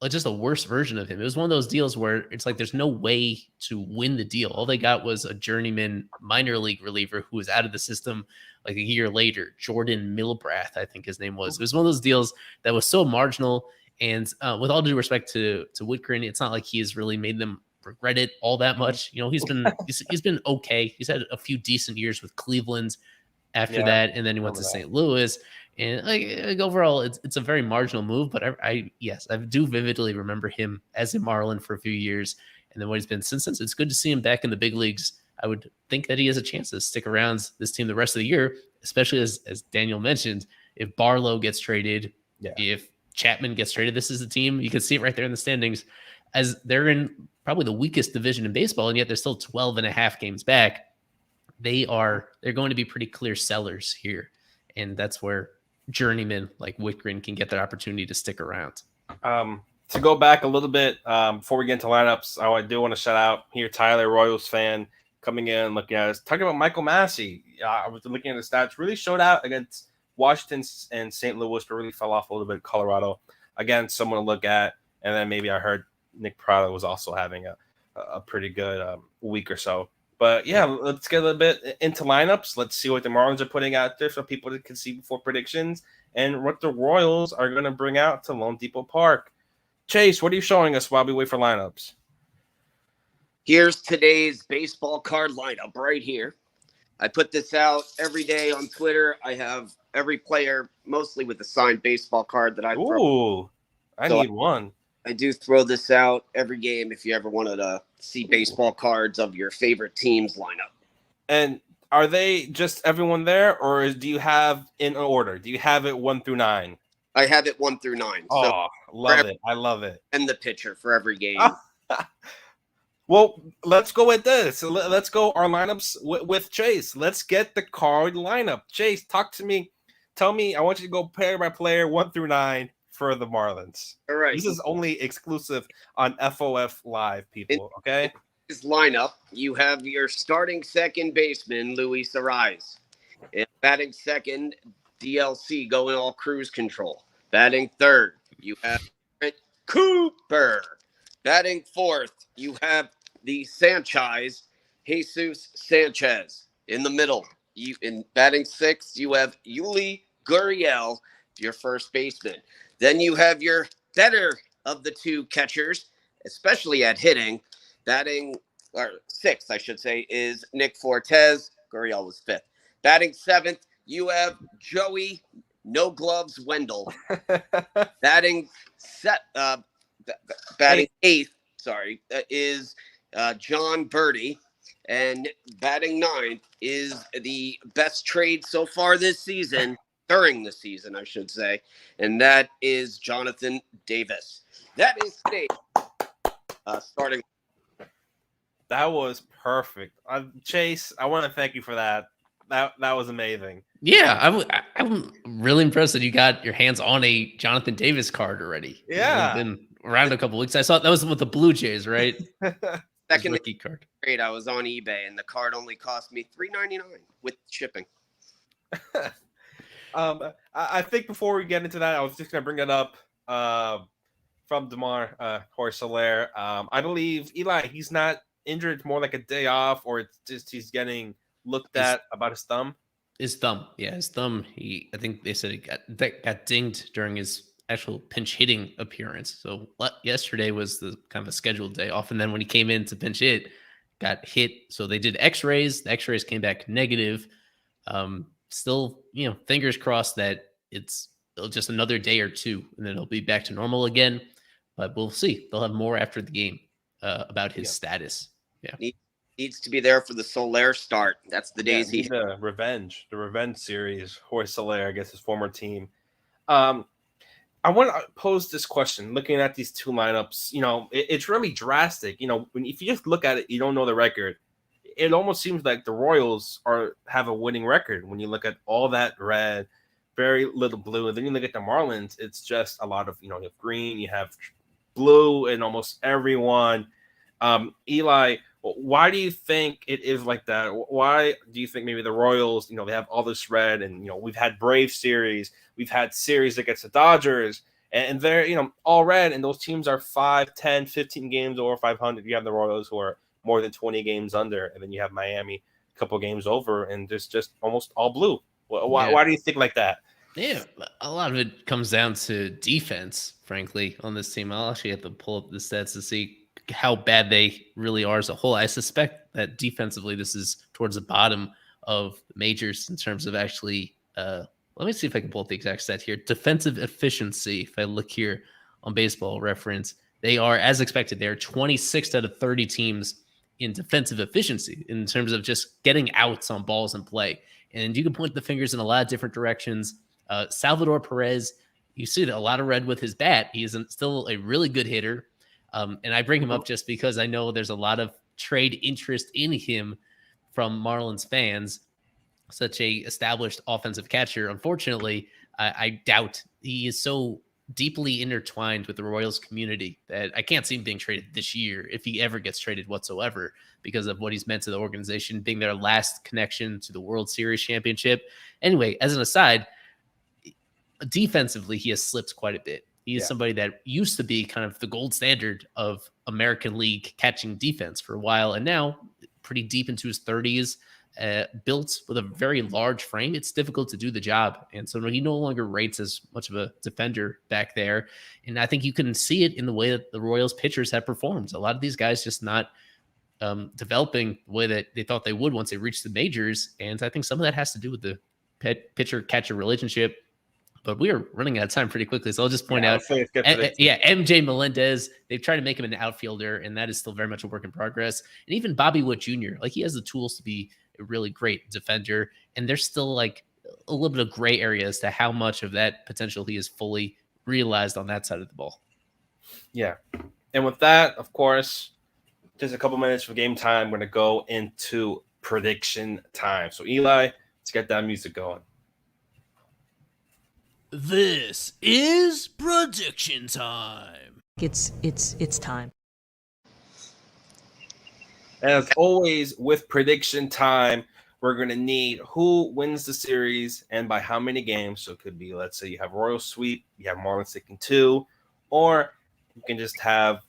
just a worse version of him. It was one of those deals where it's like there's no way to win the deal. All they got was a journeyman minor league reliever who was out of the system like a year later. Jordan Milbrath, I think his name was. It was one of those deals that was so marginal. And with all due respect to Whitgren, it's not like he has really made them regret it all that much. He's been okay. He's had a few decent years with Cleveland after that, and then he went to St. Louis. And like overall, it's a very marginal move. But I do vividly remember him as a Marlin for a few years, and then what he's been since. It's good to see him back in the big leagues. I would think that he has a chance to stick around this team the rest of the year, especially as Daniel mentioned, if Barlow gets traded, if Chapman gets traded, this is the team. You can see it right there in the standings, as they're in probably the weakest division in baseball, and yet they're still 12 and a half games back. They're going to be pretty clear sellers here, and that's where journeymen like Whitgren can get their opportunity to stick around. To go back a little bit before we get into lineups, I do want to shout out here Tyler, Royals fan, coming in, looking at us, talking about Michael Massey. I was looking at the stats, really showed out against Washington and St. Louis, but really fell off a little bit. Colorado, again, someone to look at. And then maybe I heard Nick Prado was also having a pretty good week or so. But yeah, let's get a little bit into lineups. Let's see what the Marlins are putting out there so people can see before predictions, and what the Royals are going to bring out to Lone Depot Park. Chase, what are you showing us while we wait for lineups? Here's today's baseball card lineup right here. I put this out every day on Twitter. I have every player mostly with a signed baseball card that I throw. Ooh, I need one. I do throw this out every game if you ever wanted to see baseball cards of your favorite team's lineup. And are they just everyone there, or do you have in order? Do you have it 1 through 9? I have it 1 through 9. Oh, love it. I love it. And the pitcher for every game. Well, let's go with this. Let's go our lineups with Chase. Let's get the card lineup. Chase, talk to me. Tell me, I want you to go player by player 1 through 9 for the Marlins. All right. This is only exclusive on FOF Live, people, okay? In this lineup, you have your starting second baseman, Luis Arraez. And batting second, DLC going all cruise control. Batting third, you have Garrett Cooper. Batting fourth, you have the Sanchez, Jesus Sanchez. In the middle, in batting sixth, you have Yuli Gurriel, your first baseman. Then you have your better of the two catchers, especially at hitting. Batting sixth, I should say, is Nick Fortes. Gurriel was fifth. Batting seventh, you have Joey No Gloves Wendell. Batting eighth, is John Birdie. And batting ninth is the best trade so far this season, during the season, I should say, and that is Jonathan Davis. That is today's starting. That was perfect. Chase, I want to thank you for that. That was amazing. Yeah, I'm really impressed that you got your hands on a Jonathan Davis card already. Yeah. It's been around a couple weeks. I saw that was with the Blue Jays, right? Second rookie card. Trade, I was on eBay, and the card only cost me $3.99 with shipping. I think before we get into that, I was just going to bring it up from DeMar Horselaire. I believe, Eli, he's not injured. It's more like a day off, or it's just he's getting looked at about his thumb. His thumb. Yeah, his thumb. I think they said he got dinged during his actual pinch hitting appearance. So yesterday was the kind of a scheduled day off. And then when he came in to pinch hit, got hit. So they did x-rays. The x-rays came back negative. Still, fingers crossed that it's just another day or two, and then he'll be back to normal again. But we'll see. They'll have more after the game about his status. Yeah. Needs to be there for the Soler start. That's the days the revenge series. Horselaire, I guess his former team. I want to pose this question. Looking at these two lineups, it's really drastic. If you just look at it, you don't know the record. It almost seems like the Royals have a winning record when you look at all that red, very little blue, and then you look at the Marlins. It's just a lot of you have green, you have blue, and almost everyone. Eli, why do you think it is like that? Why do you think maybe the Royals, they have all this red, and we've had Brave series, we've had series against the Dodgers, and they're all red, and those teams are 5, 10, 15 games over 500. You have the Royals who are more than 20 games under, and then you have Miami a couple games over, and there's just almost all blue. Why do you think like that? Yeah, a lot of it comes down to defense, frankly, on this team. I'll actually have to pull up the stats to see how bad they really are as a whole. I suspect that defensively, this is towards the bottom of the majors in terms of actually, let me see if I can pull up the exact stat here. Defensive efficiency. If I look here on Baseball Reference, they are, as expected, they're 26th out of 30 teams in defensive efficiency in terms of just getting outs on balls in play. And you can point the fingers in a lot of different directions. Salvador Perez, you see a lot of red with his bat. He is still a really good hitter. And I bring him up just because I know there's a lot of trade interest in him from Marlins fans. Such a established offensive catcher. Unfortunately, I doubt he is so deeply intertwined with the Royals community that I can't see him being traded this year, if he ever gets traded whatsoever, because of what he's meant to the organization, being their last connection to the World Series championship. Anyway, as an aside, defensively, he has slipped quite a bit. He is somebody that used to be kind of the gold standard of American League catching defense for a while, and now pretty deep into his 30s, built with a very large frame. It's difficult to do the job, and so he no longer rates as much of a defender back there. And I think you can see it in the way that the Royals pitchers have performed. A lot of these guys just not developing the way that they thought they would once they reached the majors, and I think some of that has to do with the pitcher-catcher relationship. But we are running out of time pretty quickly, so I'll just point out, MJ Melendez, they've tried to make him an outfielder, and that is still very much a work in progress. And even Bobby Witt Jr., like, he has the tools to be a really great defender, and there's still like a little bit of gray area as to how much of that potential he is fully realized on that side of the ball. Yeah. And with that, of course, just a couple minutes for game time. We're going to go into prediction time. So, Eli, let's get that music going. This is prediction time. It's time. And as always, with prediction time, we're going to need who wins the series and by how many games. So it could be, let's say you have Royals sweep, you have Marlins taking 2, or you can just have,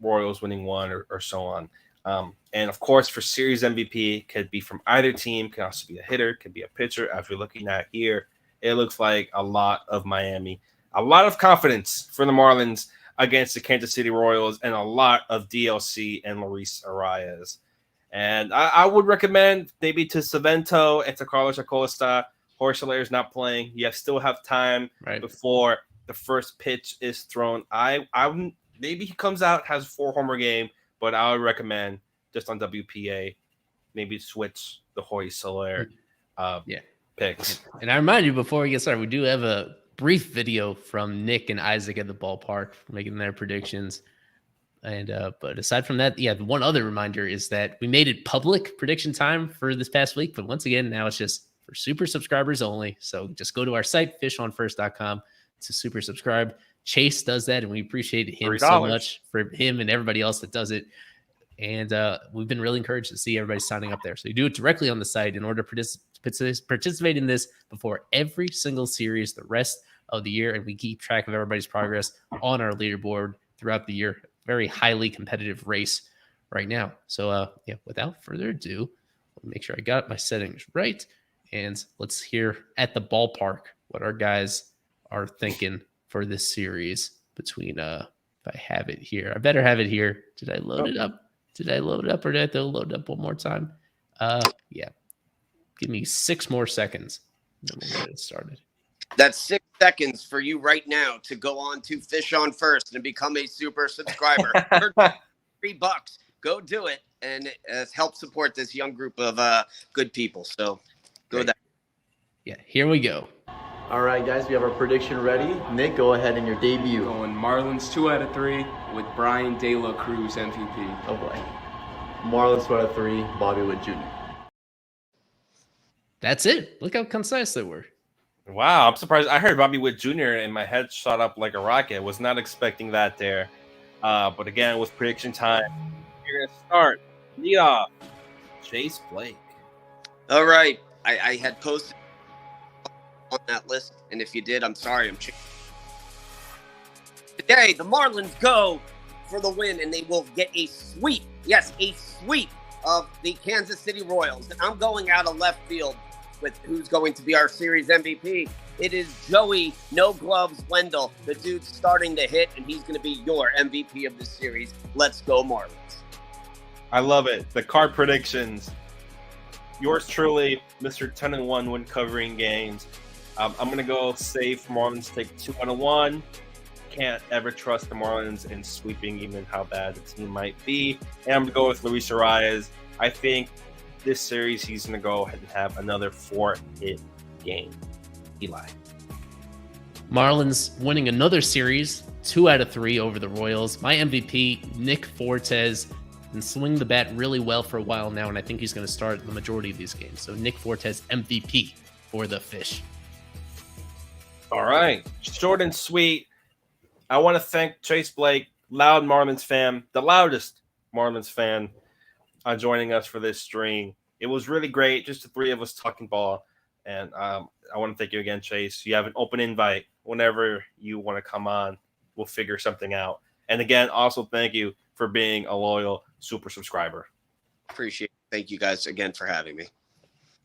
Royals winning 1 or so on. And of course, for series MVP, could be from either team, can also be a hitter, could be a pitcher. As we're looking at here, it looks like a lot of Miami, a lot of confidence for the Marlins against the Kansas City Royals, and a lot of DLC and Luis Arraez. And I would recommend maybe to Savento and to Carlos Acosta. Jorge Soler is not playing. You still have time before the first pitch is thrown. I maybe he comes out, has a 4-homer game, but I would recommend just on WPA, maybe switch the Jorge Soler picks. And I remind you, before we get started, we do have a brief video from Nick and Isaac at the ballpark making their predictions. And but aside from that, one other reminder is that we made it public prediction time for this past week. But once again, now it's just for super subscribers only. So just go to our site, fishonfirst.com, to super subscribe. Chase does that, and we appreciate him $3. so much, for him and everybody else that does it. And we've been really encouraged to see everybody signing up there. So you do it directly on the site in order to participate in this before every single series the rest of the year. And we keep track of everybody's progress on our leaderboard throughout the year. Very highly competitive race right now. So without further ado, I'll make sure I got my settings right. And let's hear at the ballpark what our guys are thinking for this series between, if I have it here, I better have it here. Did I load it up? Did I load it up, or did I have to load it up one more time? Give me 6 more seconds, and then we'll get it started. That's 6 seconds for you right now to go on to Fish on First and become a super subscriber. $3. Go do it and help support this young group of good people. So go there. Yeah, here we go. All right, guys, we have our prediction ready. Nick, go ahead in your debut. Going Marlins 2 out of 3 with Brian De La Cruz MVP. Oh boy. Marlins 2 out of 3, Bobby Witt Jr. That's it. Look how concise they were. Wow, I'm surprised. I heard Bobby Witt Jr. and my head shot up like a rocket. Was not expecting that there. But again, with prediction time, you're going to start. Lead off, Chase Blake. All right. I had posted on that list, and if you did, I'm sorry. Today, the Marlins go for the win, and they will get a sweep. Yes, a sweep of the Kansas City Royals. And I'm going out of left field with who's going to be our series MVP. It is Joey No Gloves Wendell. The dude's starting to hit, and he's going to be your MVP of the series. Let's go Marlins. I love it. The card predictions. Yours truly, Mr. 10-1 when covering games. I'm going to go safe. Marlins take 2-1. Can't ever trust the Marlins in sweeping, even how bad the team might be. And I'm going to go with Luis Arraez. I think this series he's going to go ahead and have another 4-hit game. Eli. Marlins winning another series, 2 out of 3 over the Royals. My MVP, Nick Fortes, been swinging the bat really well for a while now, and I think he's going to start the majority of these games. So Nick Fortes, MVP for the Fish. All right. Short and sweet. I want to thank Chase Blake, loud Marlins fan, the loudest Marlins fan, joining us for this stream. It was really great, just the three of us talking ball. And I want to thank you again, Chase. You have an open invite whenever you want to come on. We'll figure something out. And again, also thank you for being a loyal super subscriber. Appreciate it. Thank you guys again for having me.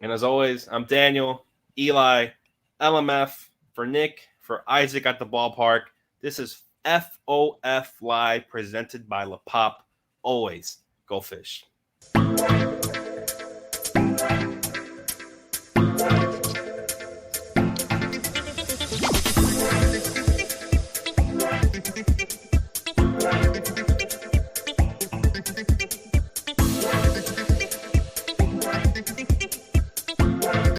And as always, I'm Daniel, Eli, LMF, for Nick, for Isaac at the ballpark. This is FOF Live presented by La Pop. Always go Fish.